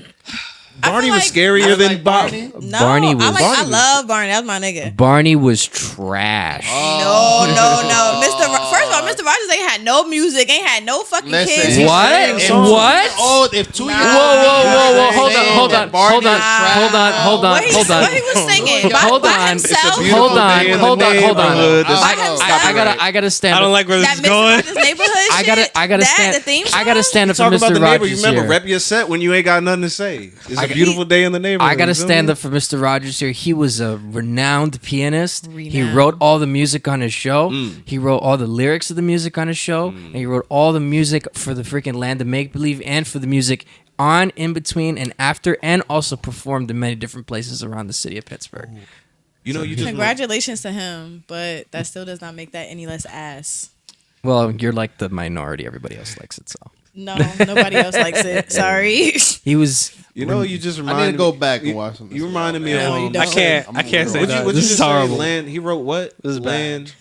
I Barney feel was like- scarier I than like Bob. Barney. No, Barney was- I love Barney. That's my nigga. Barney was trash. No. First of all, Mr. Rogers ain't had no music, ain't had no fucking Listen, kids. he What? sang What? songs. Oh, if 2 years. Whoa! Hold saying on! that Barney Hold on! is trash. What he was singing Hold by on. himself. beautiful Hold on! day in the Hold on! neighborhood. This- By himself. I gotta stand. I don't up. like where this That is Mr. going. Rogers neighborhood I shit. gotta that, stand. The theme I gotta song? stand up for Talk about Mr. the neighbor. Rogers You remember here. rep your set when you ain't got nothing to say. It's a beautiful day in the neighborhood. I gotta you feel stand me? up for Mr. Rogers here. He was a renowned pianist. He Renowned. wrote all the music on his show. He wrote all the lyrics of the music on his show. And he wrote all the music for the freaking Land of Make Believe and for the music on, in between, and after, and also performed in many different places around the city of Pittsburgh. You know, you just Congratulations to him, but that still does not make that any less ass. Well, you're like the minority. Everybody else likes it, so. No, nobody else likes it. Sorry. He was. you know, you just I reminded need to go back and watch some. You reminded me No, you of. don't. I can't say What that. you This just is say? horrible. Land. He wrote what? This is bad. Land.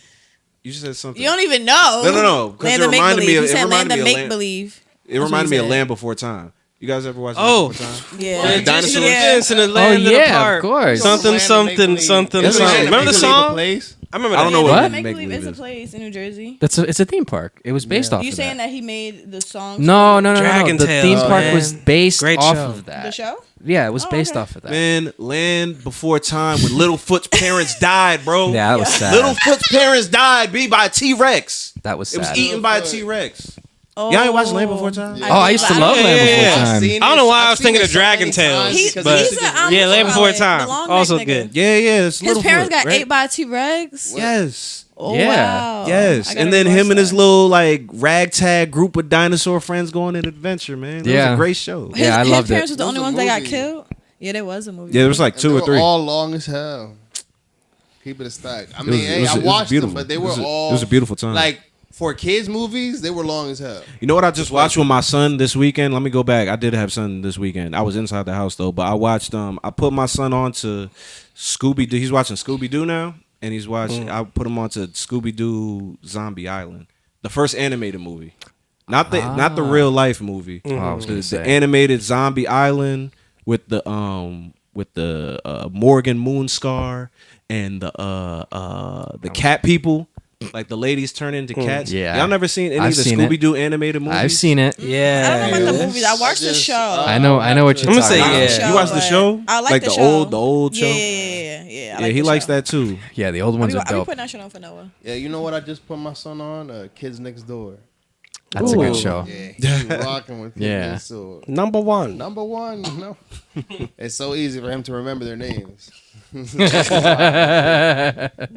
You said something. You don't even know. No. Because Land it of Make reminded me Believe. of. You It said Land reminded of me of Make Land. Believe. It what reminded he me of said. Land Before Time. You guys ever watch Oh. Land Before Time? Yeah. The the dinosaurs dance in the land of the park. of course. Something, Land of something, Make-Believe. something, Isn't something. Land of Remember the Make-Believe a song? place? I remember I that. don't know What? what Make Believe is a Make-Believe is. place in New Jersey. It's a theme park. It was based off You of saying that. that he made the song? No. Dragon The Tales, theme park man. was based Great off show. of that. The show? Yeah, it was Oh, based okay. off of that. Man, Land Before Time when Littlefoot's parents died, bro. Yeah, that was sad. Littlefoot's parents died, by a T-Rex. That was It was sad. eaten by a T-Rex. Y'all ain't watched Land Before Time? Oh, I used to love Land Before yeah. Time. Seen I don't know it- why I I've was seen thinking it of so Dragon many Tales. times He's, because he's it's a just- Yeah, Land Before the Time. long Also neck good. nigga. Yeah, it's His parents got right? ate by a T-Rex. Yes. Oh, Yeah. wow. Yes, I gotta and then rewatch him and his that. little like ragtag group of dinosaur friends going on adventure, man. It was Yeah. a great show. His, Yeah, I loved his parents it. was the It only was a ones that got movie. killed. Yeah, there was a movie. Yeah, there was like And two they or were three. all long as hell. Keep it a stack. I mean, hey, I it was watched them, beautiful. but they It were was a- all. it was a beautiful time. Like for kids' movies, they were long as hell. You know what I just watched with my son this weekend? Let me go back. I did have son this weekend. I was inside the house though, but I watched I put my son on to Scooby Doo. He's watching Scooby Doo now, and he's watching I put him on to Scooby Doo Zombie Island. The first animated movie. Not the real life movie. Oh, I was gonna The say. animated Zombie Island with the Morgan Moonscar and the cat people. Like the ladies turn into cats. Yeah. Y'all never seen any I've of the seen it. Scooby Doo animated movies? I've seen it. I don't Yeah. know about the movies. I watched the just- show. I know what you're I'm gonna talking say about. I like the yeah. You watched the but show? I like Like the the show. old show? Yeah. I Yeah, like he the likes show. that too. Yeah, the old ones are I be dope. putting that shit on for Noah. Yeah, you know what I just put my son on? Kids Next Door. That's a good Ooh. show. Yeah, he's rocking with Kids Yeah. Next Door. Number one. Number one, no. It's so easy for him to remember their names. And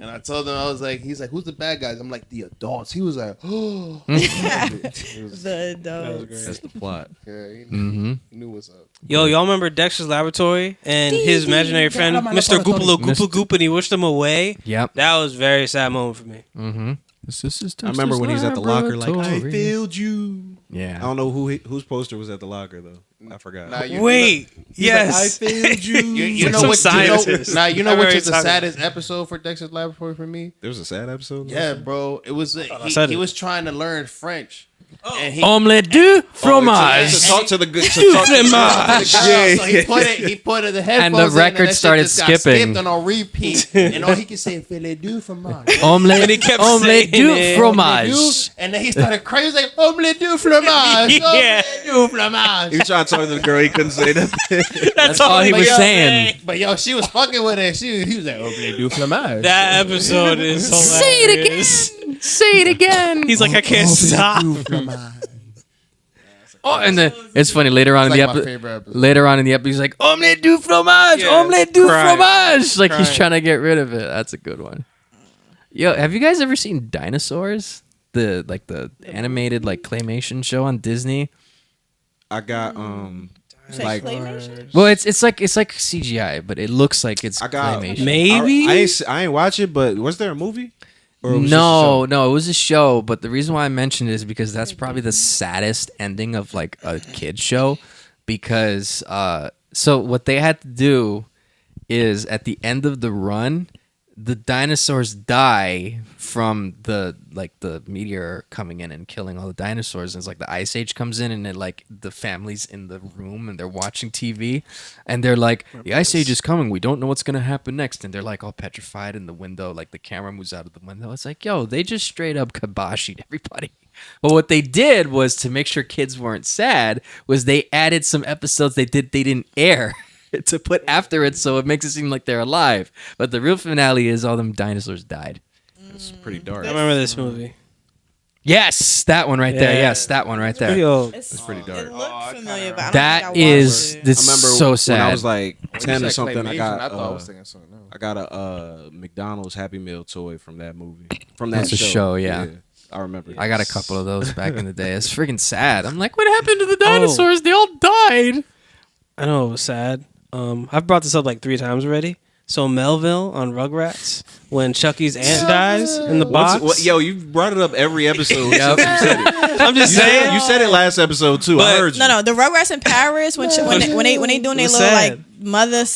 I told him, he's like, who's the bad guys? I'm like, the adults. He was like, oh. The adults. That's the plot. Yeah, he knew what's up. Yo, y'all remember Dexter's Laboratory and his imaginary friend, Mr. Goopalo Goopa Goop, and he wished him away? Yep. That was a very sad moment for me. Mm-hmm. I remember when he's at the locker like, I Laboratory. failed you. I Yeah. don't know whose poster was at the locker though. I forgot. Nah, you- Wait, He's like, yes. I failed you. You Like know some what? scientist. You know I'm which very is the excited. saddest episode for Dexter's Laboratory for me? There was a sad episode. Yeah, bro. It was said he it. was trying to learn French, and he Omelette du fromage. To talk to the good. Du fromage. So he put it the headphones And the in, record that shit started just got skipping. skipped and on repeat, and all he could say "Filet du fromage." Omelette, And he kept omelette saying du it. fromage. And then he started crazy like omelette du fromage, Yeah. omelette du fromage. He was trying to talk to the girl. He couldn't say nothing. That's all he was yo, saying. But yo, she was fucking with it. He was like omelette du fromage. That episode is hilarious. Say it again. Say it again. He's like, I can't stop. Oh, and then it's funny later on in It's the like my episode. favorite episode. Later on in the episode, he's like, "Omelette du fromage, Yeah, omelette du crying. fromage." Like he's Crying. trying to get rid of it. That's a good one. Yo, have you guys ever seen Dinosaurs? The animated like claymation show on Disney. I got You said like claymation? Well, it's like CGI, but it looks like it's I got claymation. Maybe? I ain't watch it, but was there a movie? Or it was just a No, show? no, it was a show. But the reason why I mentioned it is because that's probably the saddest ending of like a kid show. Because so what they had to do is at the end of the run, the dinosaurs die from the meteor coming in and killing all the dinosaurs. And it's like the ice age comes in and then like the family's in the room and they're watching TV and they're like, the ice age is coming. We don't know what's going to happen next. And they're like all petrified in the window. Like the camera moves out of the window. It's like, yo, they just straight up kiboshied everybody. But what they did was to make sure kids weren't sad was they added some episodes they didn't air. To put after it so it makes it seem like they're alive. But the real finale is all them dinosaurs died. It's pretty dark. I remember this movie. Yes, that one right there. Yeah. Yes, that one right there. Yo, It's pretty dark. It looked familiar, but I don't That think I is watched it. this I remember so when sad. I was like When you 10 or said something. claymation, I thought I was got thinking something else. I got a McDonald's Happy Meal toy from that movie. From that That's a show, yeah. I remember. I got a couple of those back in the day. It's freaking sad. I'm like, what happened to the dinosaurs? They all died. I know it was sad. I've brought this up like 3 times already. So Melville on Rugrats, when Chucky's aunt dies in the box. Yo, you brought it up every episode. Yep. since you said it. I'm just saying. You said it last episode too. I But- heard you. No, the Rugrats in Paris when they doing their It was little sad. like mother's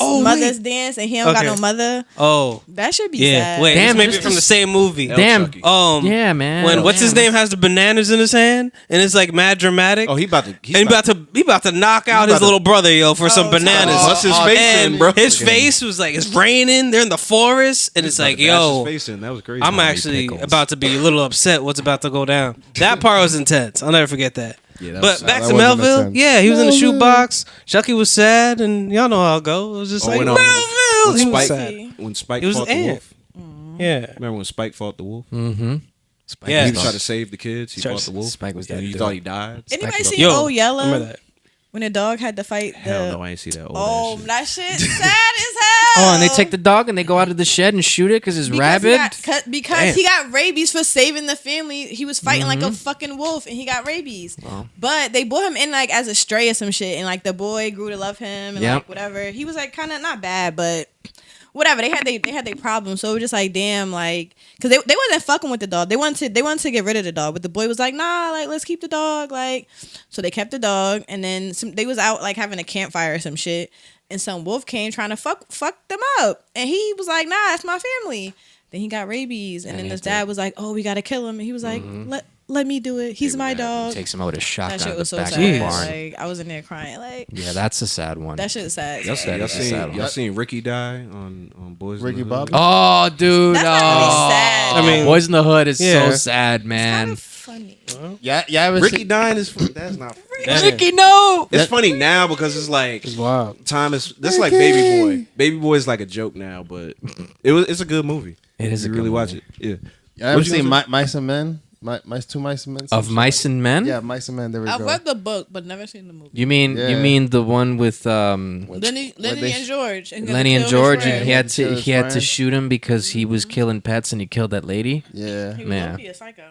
dance and he don't got Okay. no mother. Oh, That should be yeah. sad. Wait, Damn, this may be just from a- the same movie. Damn. Chucky. Yeah, man. When what's his Damn. name has the bananas in his hand and it's like mad dramatic. Oh, he about to. He about to knock out his about to- little brother, yo, for some Oh, bananas. bust his face and in, bro. his face was like, it's raining. They're in the forest, and it's like, yo, that was crazy. I'm actually about to be a little upset. What's about to go down? That part was intense. I'll never forget that. Yeah, that But was back that to wasn't Melville, intense. yeah, he was in the shoebox. Chucky was sad, and y'all know how it go. It was just like when, Melville. when He was Spike, sad. when Spike It was fought an the ant. wolf. Yeah, Remember when Spike fought the wolf? Mm-hmm. Yeah. He was trying to save the kids. He Tried fought to- the wolf. Spike was and that you dude. thought he died. Anybody Spike seen yo, Oh Yellow? remember that? When the dog had to fight the. Hell no, I ain't see that old Oh, ass shit. that shit sad as hell. Oh, and they take the dog and they go out of the shed and shoot it because it's rabid. Because he got rabies for saving the family. He was fighting like a fucking wolf and he got rabies. Wow. But they brought him in like as a stray or some shit, and like the boy grew to love him and Yep. like whatever. He was like kind of not bad, but whatever. They had their problems, so it was just like damn, like because they wasn't fucking with the dog. They wanted to get rid of the dog, but the boy was like nah, like let's keep the dog, like so they kept the dog, and then they was out like having a campfire or some shit. And some wolf came trying to fuck them up. And he was like, nah, that's my family. Then he got rabies. And then his dad was like, oh, we got to kill him. And he was like, let me do it. He's my dog. Takes him out with a That shotgun shit at the was so back of sad. the barn. Like, I was in there crying. Like, Yeah, that's a sad one. that shit is sad. Y'all, That y'all is a sad seen one. y'all seen Ricky die on Boys Ricky in the Hood? Bobby? Oh, dude. That's not really sad. I mean, Boys in the Hood is yeah. so sad, It's man. kind of funny. Yeah, ever Ricky seen- dying is that's not. Damn. Ricky, no. It's funny now because it's like It's wild. time is. This is like Baby Boy. Baby Boy is like a joke now, but it's a good movie. It is You a really good watch movie. it. Yeah. You ever What you seen gonna Mice and Men? Two Mice and Men? Of Mice and Men? Yeah, Mice and Men. There we I've go. read the book, but never seen the movie. You mean Yeah. the one with Lenny they- and George. And Lenny and George, and he had Kill to his he had to friend. shoot him because he was killing pets and he killed that lady? Yeah. He was Man. low-key a psycho.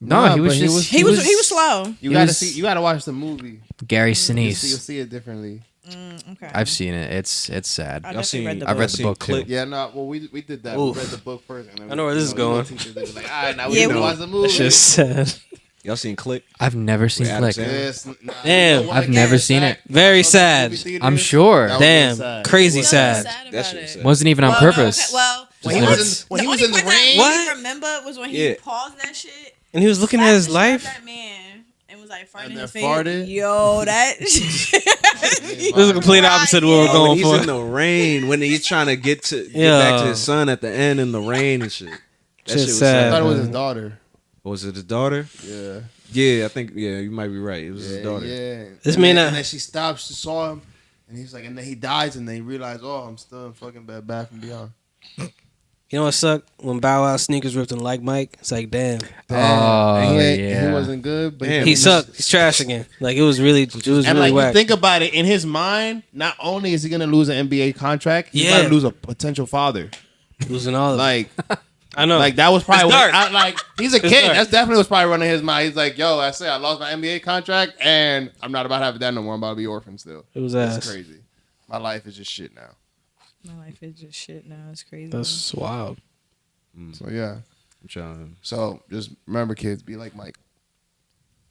No, Nah, he was but just He was slow. You He gotta was- see. You gotta watch the movie. Gary You'll Sinise. see it differently. Okay. I've seen it. It's sad. I Y'all definitely seen? read the I book. read the book too. Click? Yeah, no. Well, we did that. Oof. We read the book first. And then I know where this is going. Teachers, they was like, all right, now we Yeah, need to we- watch the movie. That's just sad. Y'all seen Click? I've never seen With Adam Click. Sandler? Yes, nah, Damn. you know, I've again, never seen it. Very Movie sad. theaters, I'm sure. that was Damn, really sad. crazy What's sad. about That shit it? was sad. Wasn't even on Well, no, purpose. okay, well, When he the was in, when he only was in the part that I rain. What? really remember was when he Yeah. paused that shit. And he was looking at his life. That man and was like farting And in his then face. farted? Yo, that. This is the complete opposite of what we're Oh, going when he's for. in the rain, when he's trying to get back Yeah. to his son at the end in the rain and shit. That Shit shit was sad. I sad. thought it was his daughter. Was it his daughter? Yeah. Yeah, I think. Yeah, you might be right. It was his Yeah, daughter. yeah. This and man, then, and then she stopped. She saw him, and he's like, and then he dies, and then he realized, oh, I'm still in fucking Bed Bath and Beyond. You know what sucked? When Bow Wow sneakers ripped in like Mike, it's like, damn. Oh, and yeah. he wasn't good, but Damn. He sucked. He's trash again. Like, it was really And really like, you whack. think about it, in his mind, not only is he gonna lose an NBA contract, he's Yeah. about to lose a potential father. Losing all of it. Like, I know. like that was probably It's dark. like he's a kid. dark. That's definitely what's probably running his mind. He's like, yo, I say I lost my NBA contract, and I'm not about to have a dad no more. I'm about to be orphan still. It was That's ass. crazy. My life is just shit now. My life is just shit now. It's crazy. That's wild. So yeah. I'm trying. So just remember, kids, be like Mike.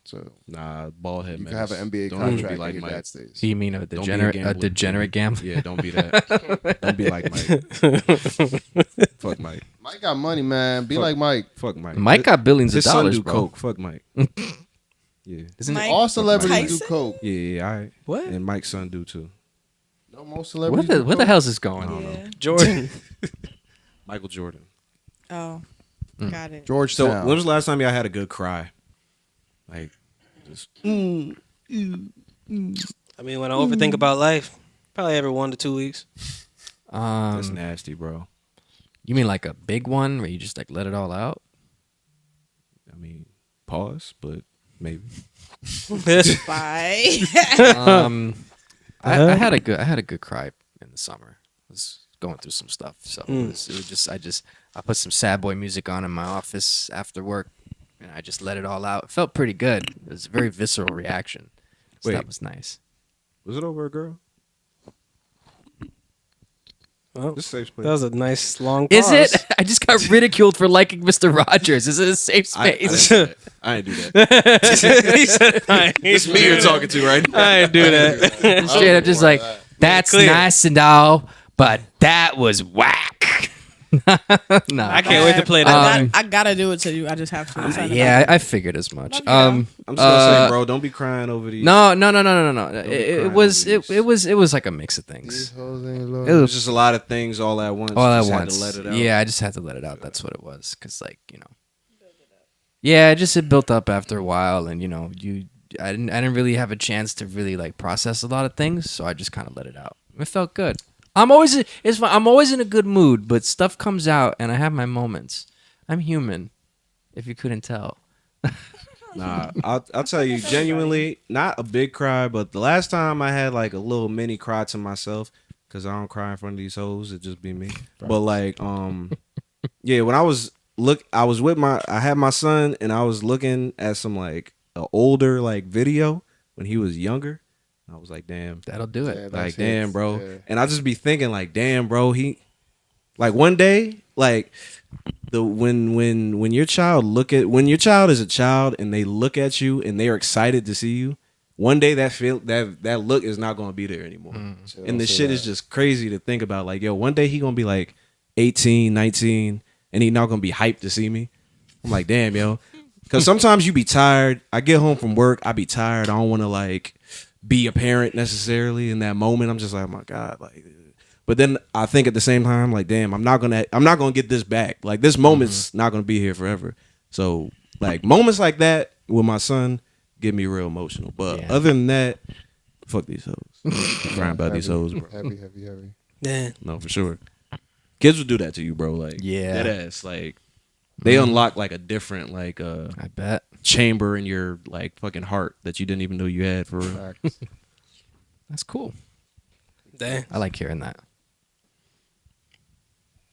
So Nah, bald head you man. can have an NBA Don't even contract be like and your Mike. dad stays. You mean a Don't be degenerate gambler? Yeah, don't be that. Don't be like Mike. Fuck Mike. Mike got money, man. Be Fuck. like Mike. Fuck Mike. Mike got billions of His son dollars, do bro. coke. Fuck Mike. Yeah. Isn't Mike it? All celebrities Tyson? do coke. Yeah, all right. What? And Mike's son do too. No, most celebrities. Where do the coke. hell's this going? Yeah. Jordan. Michael Jordan. Oh, got it. So Georgetown. when was the last time y'all had a good cry? Like, just I mean, when I overthink about life, probably every 1 to 2 weeks. that's nasty, bro. You mean like a big one where you just like let it all out? I mean, pause, but maybe. Bye. I had a good cry in the summer. I was going through some stuff, so it was just I put some sad boy music on in my office after work, and I just let it all out. It felt pretty good. It was a very visceral reaction. So Wait. that was nice. Was it over a girl? Well, This safe that place. was a nice long Is pause. it? I just got ridiculed for liking Mr. Rogers. Is it a safe I space? didn't do that. He said, I ain't It's me you're talking to, right? I ain't do that. Straight up, just like That's Clear. nice and all, but that was whack. No, I can't wait to play that. I gotta do it to you. I just have to. It's not yeah, about- I figured as much. Love you, though. I'm just gonna say, bro, don't be crying over these. No. be It crying was over these. it was like a mix of These things. hoes ain't It loyal. It was was just a lot of things all at once. all at Just had once. to let it out. Yeah, I just had to let it out. That's what it was. Cause like yeah, it built up after a while, and I didn't really have a chance to really like process a lot of things, so I just kind of let it out. It felt good. I'm always in a good mood, but stuff comes out, and I have my moments. I'm human, if you couldn't tell. Nah, I'll tell you genuinely, not a big cry, but the last time I had like a little mini cry to myself, because I don't cry in front of these hoes, it just be me. But like, yeah, when I had my son, and I was looking at some like an older like video when he was younger. I was like, damn, That'll do it. Yeah, like that's damn, it. bro. Yeah. And I just be thinking like, damn, bro, he like one day, like when your child is a child and they look at you and they're excited to see you, one day that look is not gonna be there anymore. And the shit is just crazy to think about. Like, yo, one day he gonna be like 18, 19, and he not gonna be hyped to see me. I'm like, damn, yo. Cause sometimes you be tired. I get home from work, I be tired. I don't wanna like be a parent necessarily in that moment. I'm just like, oh my God, like. But then I think at the same time, like, damn, I'm not gonna get this back. Like, this moment's not gonna be here forever. So, like, moments like that with my son get me real emotional. But Yeah. other than that, fuck these hoes. Crying about these hoes, bro. Heavy. Yeah. No, for sure. Kids will do that to you, bro. Like, Yeah. that ass. Like, they unlock like a different like I bet. chamber in your like fucking heart that you didn't even know you had for real. Facts. That's cool. Damn. I like hearing that.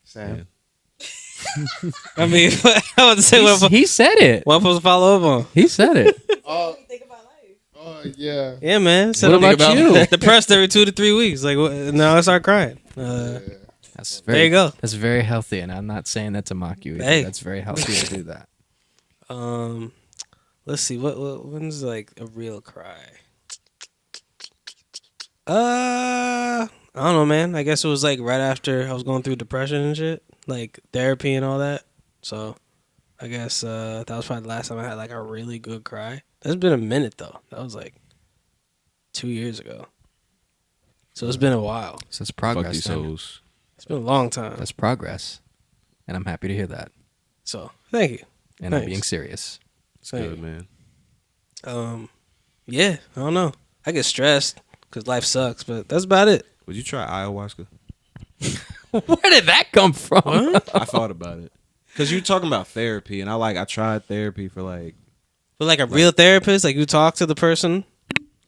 Sam. I mean, I would say what He said it. I'm supposed to follow up on. He said it. Oh, Think about life. yeah. Yeah, man. So What I'm about you? Depressed every 2 to 3 weeks. Like, now I start crying. That's There you go. That's very healthy, and I'm not saying that to mock you. Either. Hey. That's very healthy to do that. Let's see. When's like a real cry? I don't know, man. I guess it was like right after I was going through depression and shit, like therapy and all that. So, I guess that was probably the last time I had like a really good cry. That's been a minute though. That was like 2 years ago. So it's been a while. So it's Fuck progress. these then. hoes. It's been a long time. That's progress, and I'm happy to hear that. So thank you. And I'm Thanks. being serious. It's Thank good, you. man. Yeah, I don't know. I get stressed because life sucks, but that's about it. Would you try ayahuasca? Where did that come from? I thought about it. Cause you talking about therapy, and I tried therapy for like But like a real therapist, like you talk to the person.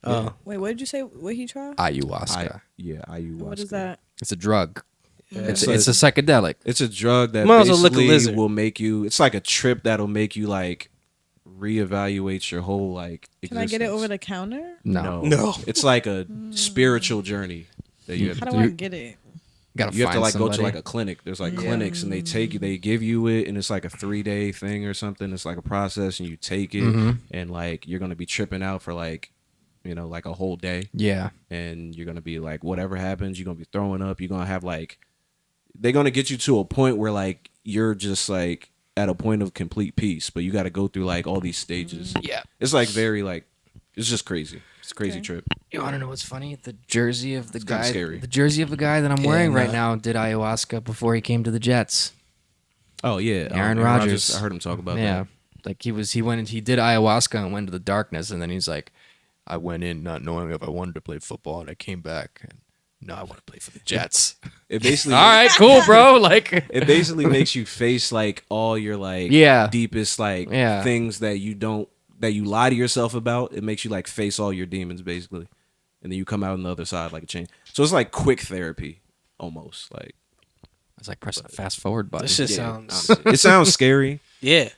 Oh, Wait, what did you say? What he tried? Ayahuasca. ayahuasca. What is that? It's a drug. It's So a psychedelic. It's a drug that Might as well lick a basically lizard. will make you. It's like a trip that'll make you like reevaluate your whole like. Can I get it existence. over the counter? No. It's like a spiritual journey that you have How to do I get it? Gotta you have to find like somebody. go to like a clinic. There's like clinics and they give you it and it's like a 3-day thing or something. It's like a process and you take it and like you're gonna be tripping out for like like a whole day Yeah. and you're gonna be like whatever happens you're gonna be throwing up. You're gonna have like they're gonna get you to a point where like you're just like at a point of complete peace, but you got to go through like all these stages. Yeah. It's like very like it's just crazy. It's a crazy trip. You want to know what's funny? The jersey of the kinda guy, scary. the jersey of the guy that I'm wearing right now did ayahuasca before he came to the Jets. Oh yeah, Aaron Rodgers. I heard him talk about Yeah, that. like he went and he did ayahuasca and went into the darkness, and then he's like, I went in not knowing if I wanted to play football, and I came back and now I want to play for the Jets. It basically All right, cool, bro. Like it basically makes you face like all your like Yeah. deepest like Yeah. things that you lie to yourself about. It makes you like face all your demons basically, and then you come out on the other side like a chain. So it's like quick therapy almost. Like it's like pressing the fast forward button. This shit yeah, sounds. honestly. It sounds scary, Yeah,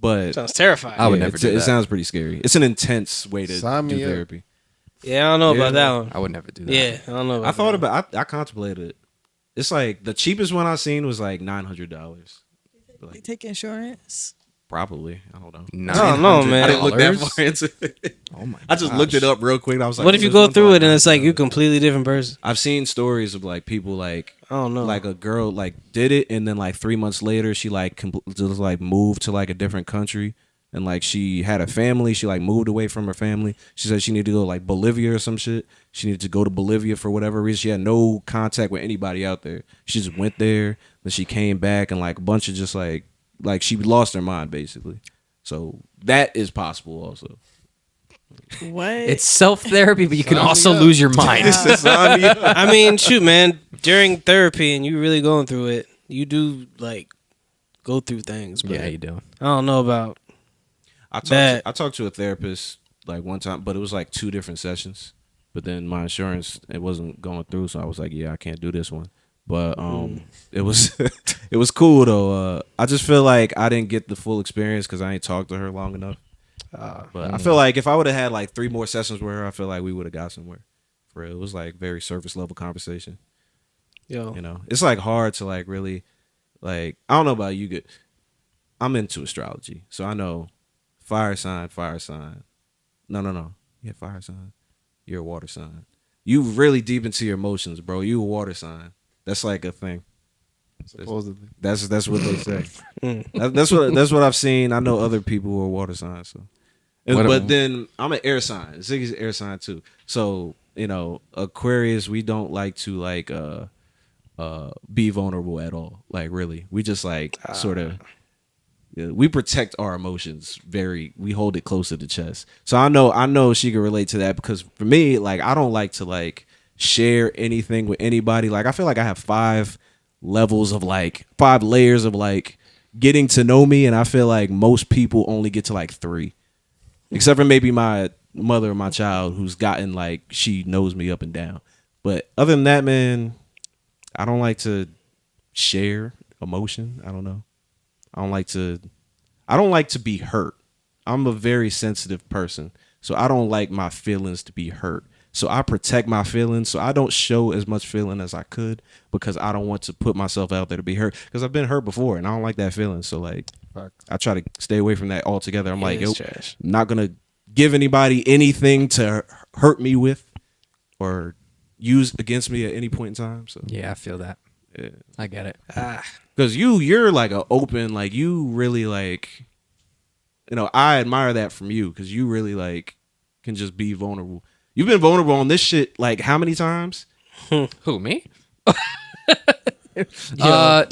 but sounds terrifying. I would never do It that. sounds pretty scary. It's an intense way to Sign me do up. therapy. Yeah, I don't know Yeah. about that one. I would never do that. Yeah, I don't know. About I thought that about. I contemplated it. It's like the cheapest one I seen was like $900. They take insurance. Probably. I don't know. $900. I don't know, man. I didn't look that far into it. Oh my! I just looked it gosh. up real quick. And I was like, What if you there's go one for through like it and it's like you $90. completely different person? I've seen stories of like people like I don't know. like a girl like did it and then like 3 months later she like just like moved to like a different country and like she had a family. She like moved away from her family. She said she needed to go like Bolivia or some shit. She needed to go to Bolivia for whatever reason. She had no contact with anybody out there. She just went there. Then she came back and like a bunch of just like she lost her mind basically. So that is possible also. What? It's self-therapy, but you can Sign me also up. lose your mind. I mean, shoot, man. During therapy and you really going through it, you do like go through things. But Yeah, you do. I don't know about. I talked to a therapist like one time, but it was like 2 different sessions. But then my insurance it wasn't going through, so I was like, yeah, I can't do this one. But it was it was cool though. I just feel like I didn't get the full experience because I ain't talked to her long enough. But I feel like if I would have had like 3 more sessions with her, I feel like we would have got somewhere. For real, it was like very surface level conversation. Yo, You know, it's like hard to like really like I don't know about you. Good, I'm into astrology, so I know fire sign. No. Yeah, fire sign. You're a water sign. You really deep into your emotions, bro. You a water sign. That's like a thing. Supposedly. That's what they say. Mm. That's what I've seen. I know other people who are water signs. So, but then I'm an air sign. Ziggy's an air sign too. So you know, Aquarius, we don't like to like be vulnerable at all. Like really, we just like sort of. We protect our emotions we hold it close to the chest. So I know she can relate to that because for me, like I don't like to like share anything with anybody. Like I feel like I have 5 levels of like 5 layers of like getting to know me, and I feel like most people only get to like 3. Except for maybe my mother or my child who's gotten like she knows me up and down. But other than that, man, I don't like to share emotion. I don't know. I don't like to be hurt. I'm a very sensitive person. So I don't like my feelings to be hurt. So I protect my feelings. So I don't show as much feeling as I could because I don't want to put myself out there to be hurt. Because I've been hurt before and I don't like that feeling. So like I try to stay away from that altogether. I'm like, yo, trash. I'm not gonna give anybody anything to hurt me with or use against me at any point in time. So Yeah, I feel that. yeah. I get it. Because you're like a open, like you really like, you know, I admire that from you because you really like can just be vulnerable. You've been vulnerable on this shit like how many times? Who, me? No,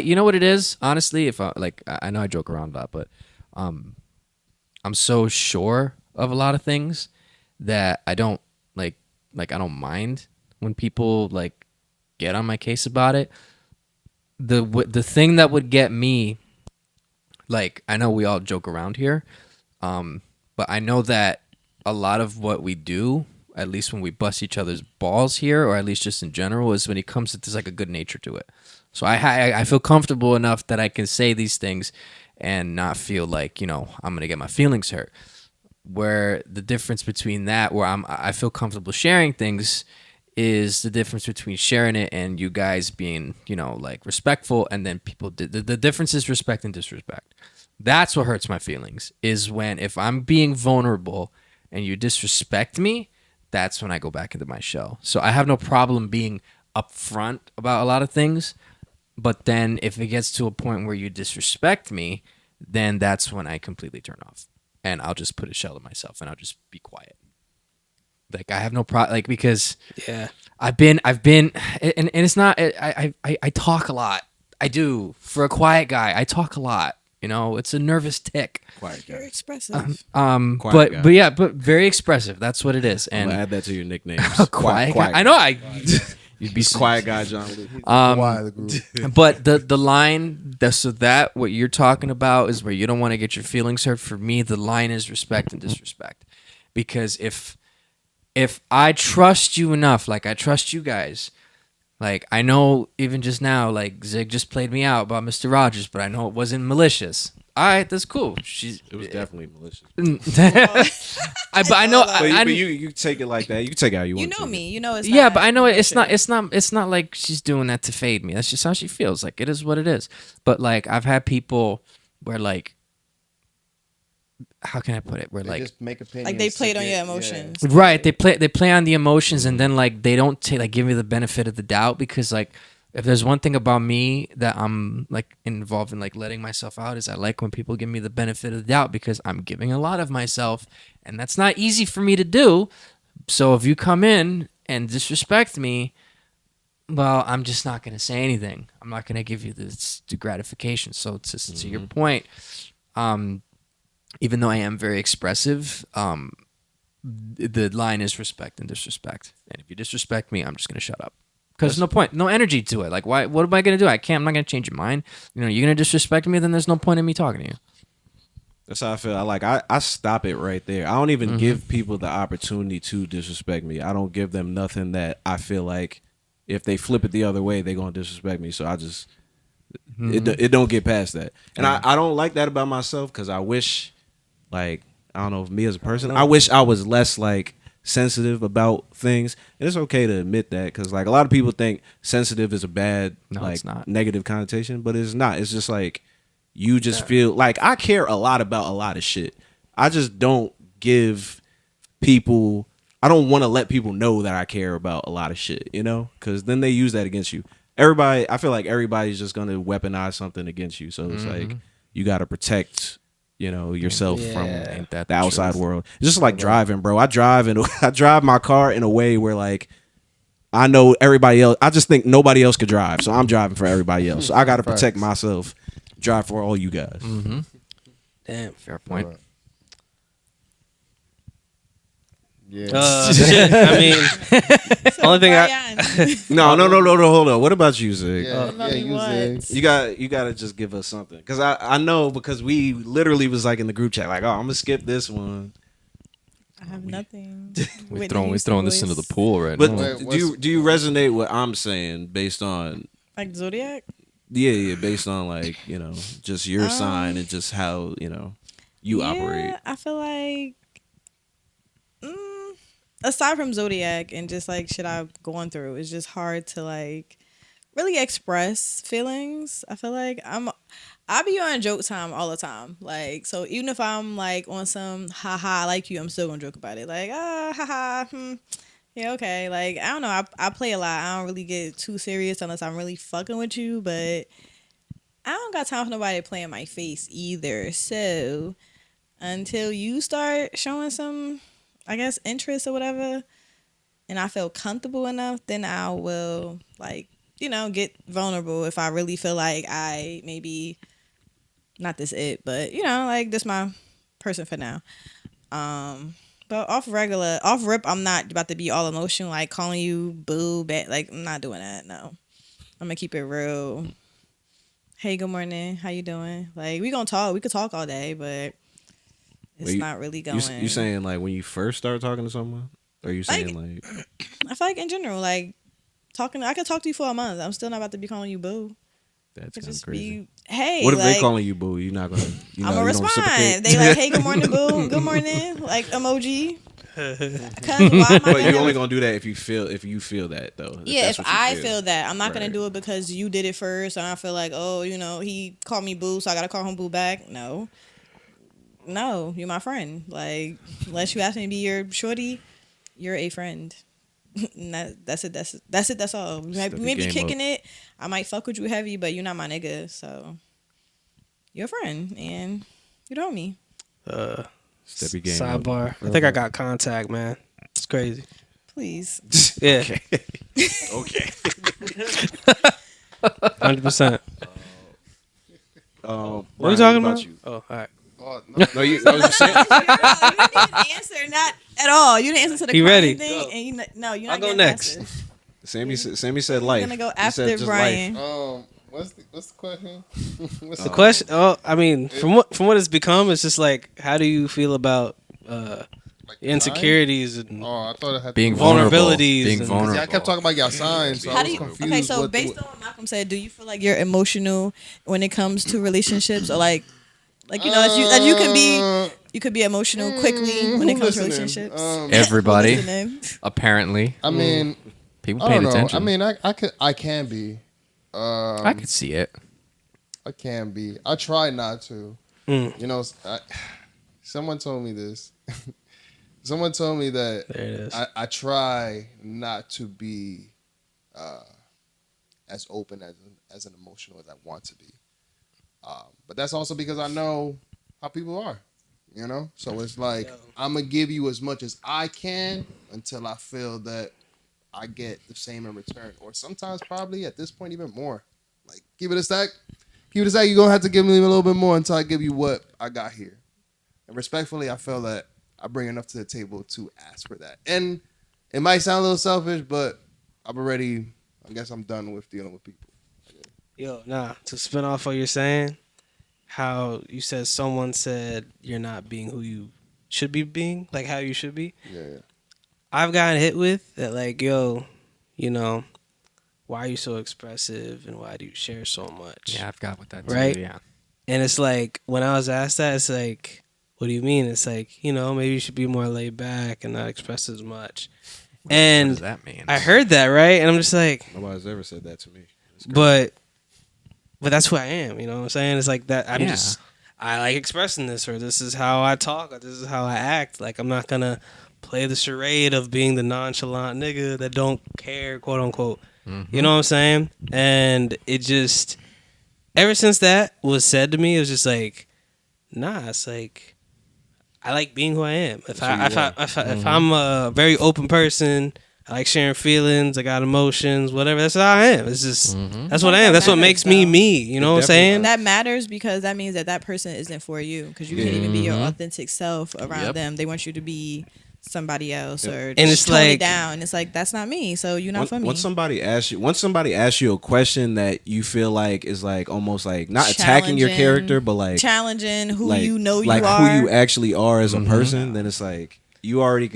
you know what it is? Honestly, if I know I joke around about, but I'm so sure of a lot of things that I don't like I don't mind when people like get on my case about it. The thing that would get me, like, I know we all joke around here, but I know that a lot of what we do, at least when we bust each other's balls here, or at least just in general, is when it comes to there's like a good nature to it. So I feel comfortable enough that I can say these things and not feel like, you know, I'm gonna get my feelings hurt. Where the difference between that, where I feel comfortable sharing things, is the difference between sharing it and you guys being, you know, like respectful, and then people the difference is respect and disrespect. That's what hurts my feelings, is when if I'm being vulnerable and you disrespect me, that's when I go back into my shell. So I have no problem being upfront about a lot of things, but then if it gets to a point where you disrespect me, then that's when I completely turn off and I'll just put a shell to myself and I'll just be quiet. Like I have no problem, like, because Yeah. I've been, and it's not. I talk a lot. I do. For a quiet guy, I talk a lot. You know, it's a nervous tick. Quiet You're guy. expressive. Quiet guy. But yeah, but very expressive. That's what it is. I'm And gonna add that to your nicknames. a quiet guy. I know. You'd be Quiet guy, Johnluke. Why the group? But the line that what you're talking about is where you don't want to get your feelings hurt. For me, the line is respect and disrespect, because if I trust you enough, like I trust you guys, like I know even just now, like Zig just played me out about Mr. Rogers, but I know it wasn't malicious. All right, that's cool. It was definitely malicious. But I know. But you take it like that. You can take it how you You want to. know me. You know it's Yeah, not but I know it's not. malicious. It's not like she's doing that to fade me. That's just how she feels. Like it is what it is. But like I've had people where like how can I put it? Where They like just make opinions. Like they to played on get- your yeah. emotions. right, they play on the emotions, and then like they don't take like give me the benefit of the doubt, because like if there's one thing about me that I'm like involved in like letting myself out, is I like when people give me the benefit of the doubt, because I'm giving a lot of myself, and that's not easy for me to do. So if you come in and disrespect me, well, I'm just not going to say anything. I'm not going to give you this gratification. So to your point, even though I am very expressive, the line is respect and disrespect. And if you disrespect me, I'm just going to shut up. Because no point, no energy to it. Like, why? What am I going to do? I'm not going to change your mind. You know, you're going to disrespect me, then there's no point in me talking to you. That's how I feel. I stop it right there. I don't even give people the opportunity to disrespect me. I don't give them nothing that I feel like if they flip it the other way, they're going to disrespect me. So I just, it don't get past that. And I don't like that about myself, because I wish, like, I don't know, me as a person, I wish I was less, like, sensitive about things. And it's okay to admit that, because, like, a lot of people think sensitive is a bad, No, like, it's not. negative connotation, but it's not. It's just, like, you just feel, like, I care a lot about a lot of shit. I just don't give people, I don't want to let people know that I care about a lot of shit, you know? Because then they use that against you. Everybody, I feel like everybody's just going to weaponize something against you. So it's like, you got to protect, you know, yourself from Ain't that the the outside truth? world. It's just like driving, bro. I drive my car in a way where, like, I know everybody else, I just think nobody else could drive. So I'm driving for everybody else. So I got to protect myself, drive for all you guys. Damn. Fair point. Right. Yeah. Shit. I mean, only thing No, hold on. What about you, Zig? Yeah, you Zig. You got to just give us something, because I know, because we literally was like in the group chat, like, oh, I'm gonna skip this one. I have nothing. We Whitney throwing Houston this into the voice. pool right But now. Wait, do you resonate what I'm saying based on Like Zodiac? based on, like, you know, just your sign and just how, you know, you operate. I feel like aside from Zodiac and just like shit I've gone through, it's just hard to like really express feelings. I feel like I be on joke time all the time. Like, so even if I'm like on some haha I like you, I'm still gonna joke about it. Like, haha, yeah, okay. Like, I don't know. I play a lot. I don't really get too serious unless I'm really fucking with you, but I don't got time for nobody to play in my face either. So until you start showing some, I guess, interest or whatever, and I feel comfortable enough, then I will, like, you know, get vulnerable if I really feel like I maybe, not this it, but, you know, like, this my person for now. But off rip, I'm not about to be all emotional, like calling you boo, bad. Like, I'm not doing that, no. I'm gonna keep it real. Hey, good morning. How you doing? Like, we could talk all day, but it's not really going. You saying, like, when you first start talking to someone? Or you saying, like, I feel like in general, like, I could talk to you for a month. I'm still not about to be calling you boo. that's It kind of just crazy. be, hey. What if like, they calling you boo? You're not gonna. I'm gonna respond. They like, hey, good morning, boo. Good morning, like emoji. Cause why am I But you only gonna do that if you feel that, though. Yeah, if that's what you I feel that, I'm not gonna Right. do it because you did it first, and I feel like, oh, you know, he called me boo, so I gotta call him boo back. No, you're my friend. Like, unless you ask me to be your shorty, you're a friend. And that's it. That's all. We Step may be your game kicking it. I might fuck with you heavy, but you're not my nigga. So you're a friend, and you know me. Step your game up. Sidebar. I think I got contact, man. It's crazy. Please. Yeah. Okay. 100%. What What are you talking about? You? Oh, all right. Oh, no. No, you saying. Girl, you didn't answer, not at all. You didn't answer to the You crying ready? thing, Go. and you're not I'll go getting next. past it. Sammy said life. I'm gonna go He said after just Brian. What's the question? What's The question. Oh, I mean, from what it's become, it's just like, how do you feel about like insecurities and Oh, I thought it had Being to vulnerable. vulnerabilities Being and- vulnerable. Yeah, I kept talking about your signs. So How I do was you? confused. Okay, so what the- based on what Malcolm said, do you feel like you're emotional when it comes to relationships, or like you know, that you could be emotional quickly when it who comes to listening? relationships. Everybody. Who listening? Apparently, I mean, people I paying don't know. attention. I mean, I can be. I could see it. I can be. I try not to. Mm. You know, Someone told me this. Someone told me that There it is. I try not to be as open as an emotional as I want to be. But that's also because I know how people are, you know? So it's like, I'm going to give you as much as I can until I feel that I get the same in return. Or sometimes probably at this point even more. Like, keep it a stack. Keep it a stack. You're going to have to give me a little bit more until I give you what I got here. And respectfully, I feel that I bring enough to the table to ask for that. And it might sound a little selfish, but I guess I'm done with dealing with people. Yo, nah, to spin off what you're saying, how you said someone said you're not being who you should be being, like how you should be. Yeah. I've gotten hit with that, like, yo, you know, why are you so expressive and why do you share so much? Yeah, I've got with that too. Right? Yeah. And it's like, when I was asked that, it's like, what do you mean? It's like, you know, maybe you should be more laid back and not express as much. What And does that mean? I heard that, right? And I'm just like, Nobody's ever said that to me. but that's who I am, you know what I'm saying? It's like that Yeah. I like expressing this, or this is how I talk, or this is how I act. Like, I'm not gonna play the charade of being the nonchalant nigga that don't care, quote unquote. Mm-hmm. You know what I'm saying? And it just, ever since that was said to me, it was just like, nah, it's like, I like being who I am. If I'm a very open person, I like sharing feelings, I got emotions, whatever. That's how I am. It's just that's what I am. That's what makes me me. You know what I'm saying? That matters because that means that person isn't for you because you can't even be your authentic self around them. They want you to be somebody else or And it's tone like, it down. And it's like, that's not me. So you're not for me. Once somebody asks you a question that you feel like is like almost like not attacking your character, but like challenging who like, you know like you are. who you actually are as a person, then it's like you already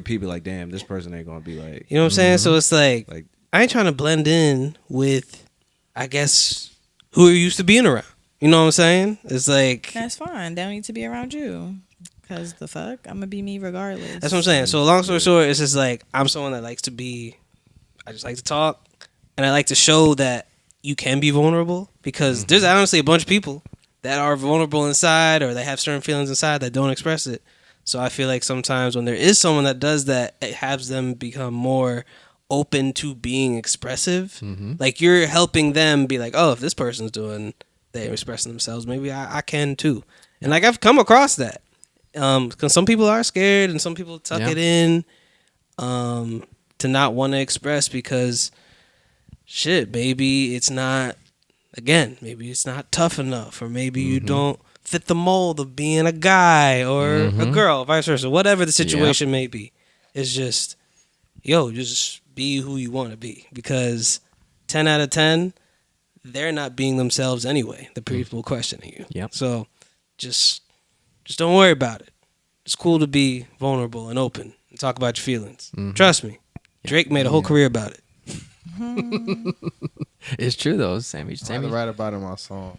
peep it like, damn, this person ain't gonna be like, you know what I'm saying? So it's like, like I ain't trying to blend in with, I guess, who you're used to being around. You know what I'm saying? It's like, That's fine. They don't need to be around you. Because the fuck? I'm going to be me regardless. that's what I'm saying. So long story short, it's just like, I'm someone that likes to be, I just like to talk, and I like to show that you can be vulnerable, because there's honestly a bunch of people that are vulnerable inside, or they have certain feelings inside that don't express it. So I feel like sometimes when there is someone that does that, it has them become more open to being expressive. Like, you're helping them be like, oh, if this person's they're expressing themselves, maybe I can too. And like, I've come across that. Because some people are scared and some people tuck it in to not want to express because, shit, maybe it's not, again, maybe it's not tough enough, or maybe you don't fit the mold of being a guy or a girl, vice versa, whatever the situation may be. It's just, yo, just be who you want to be, because 10 out of 10, they're not being themselves anyway, the people questioning you. Yep. So just don't worry about it. It's cool to be vulnerable and open and talk about your feelings. Trust me. Drake made a whole career about it. It's true though, Sammy. I had to write about it in my song.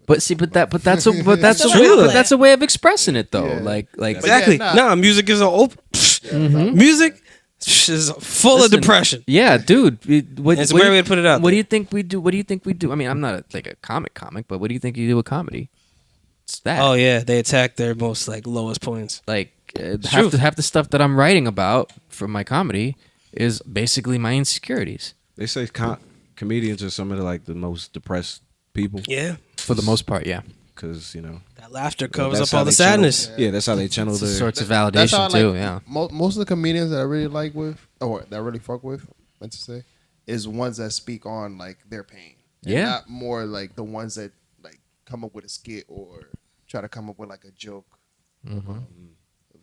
But that's a true. that's a way of expressing it though. Yeah. Like Exactly. yeah, nah. Music is music is full of depression. Yeah, dude. It's a great way to put it out What do there. you think we do? What do you think we do? I mean, I'm not like a comic, but what do you think you do with comedy? It's that. Oh yeah, they attack their most like lowest points. Like half the stuff that I'm writing about for my comedy is basically my insecurities. they say comedians are some of the most depressed people, Yeah, For the most part, yeah. because that laughter covers that's up all how the they channel- sadness. Yeah, that's how they channel their. Sorts of That's how I validation too, like, yeah. Most of the comedians that I really like with, or that I really fuck with, meant to say, is ones that speak on like their pain. And Yeah. not more like the ones that like come up with a skit or try to come up with like a joke, of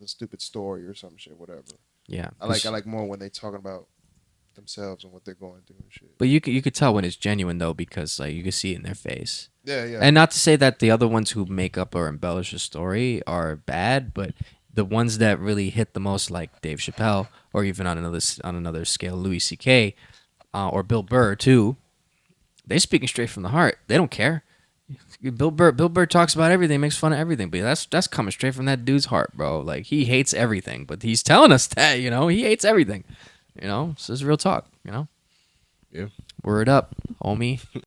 a stupid story or some shit, whatever. Yeah. I like more when they talking about themselves and what they're going through and shit. But you could tell when it's genuine though, because like you can see it in their face. Yeah, yeah. And not to say that the other ones who make up or embellish a story are bad, but the ones that really hit the most, like Dave Chappelle, or even on another scale, Louis C.K. Or Bill Burr too, they speaking straight from the heart. They don't care. Bill Burr talks about everything, makes fun of everything, but that's coming straight from that dude's heart, bro. Like, he hates everything, but he's telling us that, he hates everything. So this is real talk, Yeah. Word up, homie.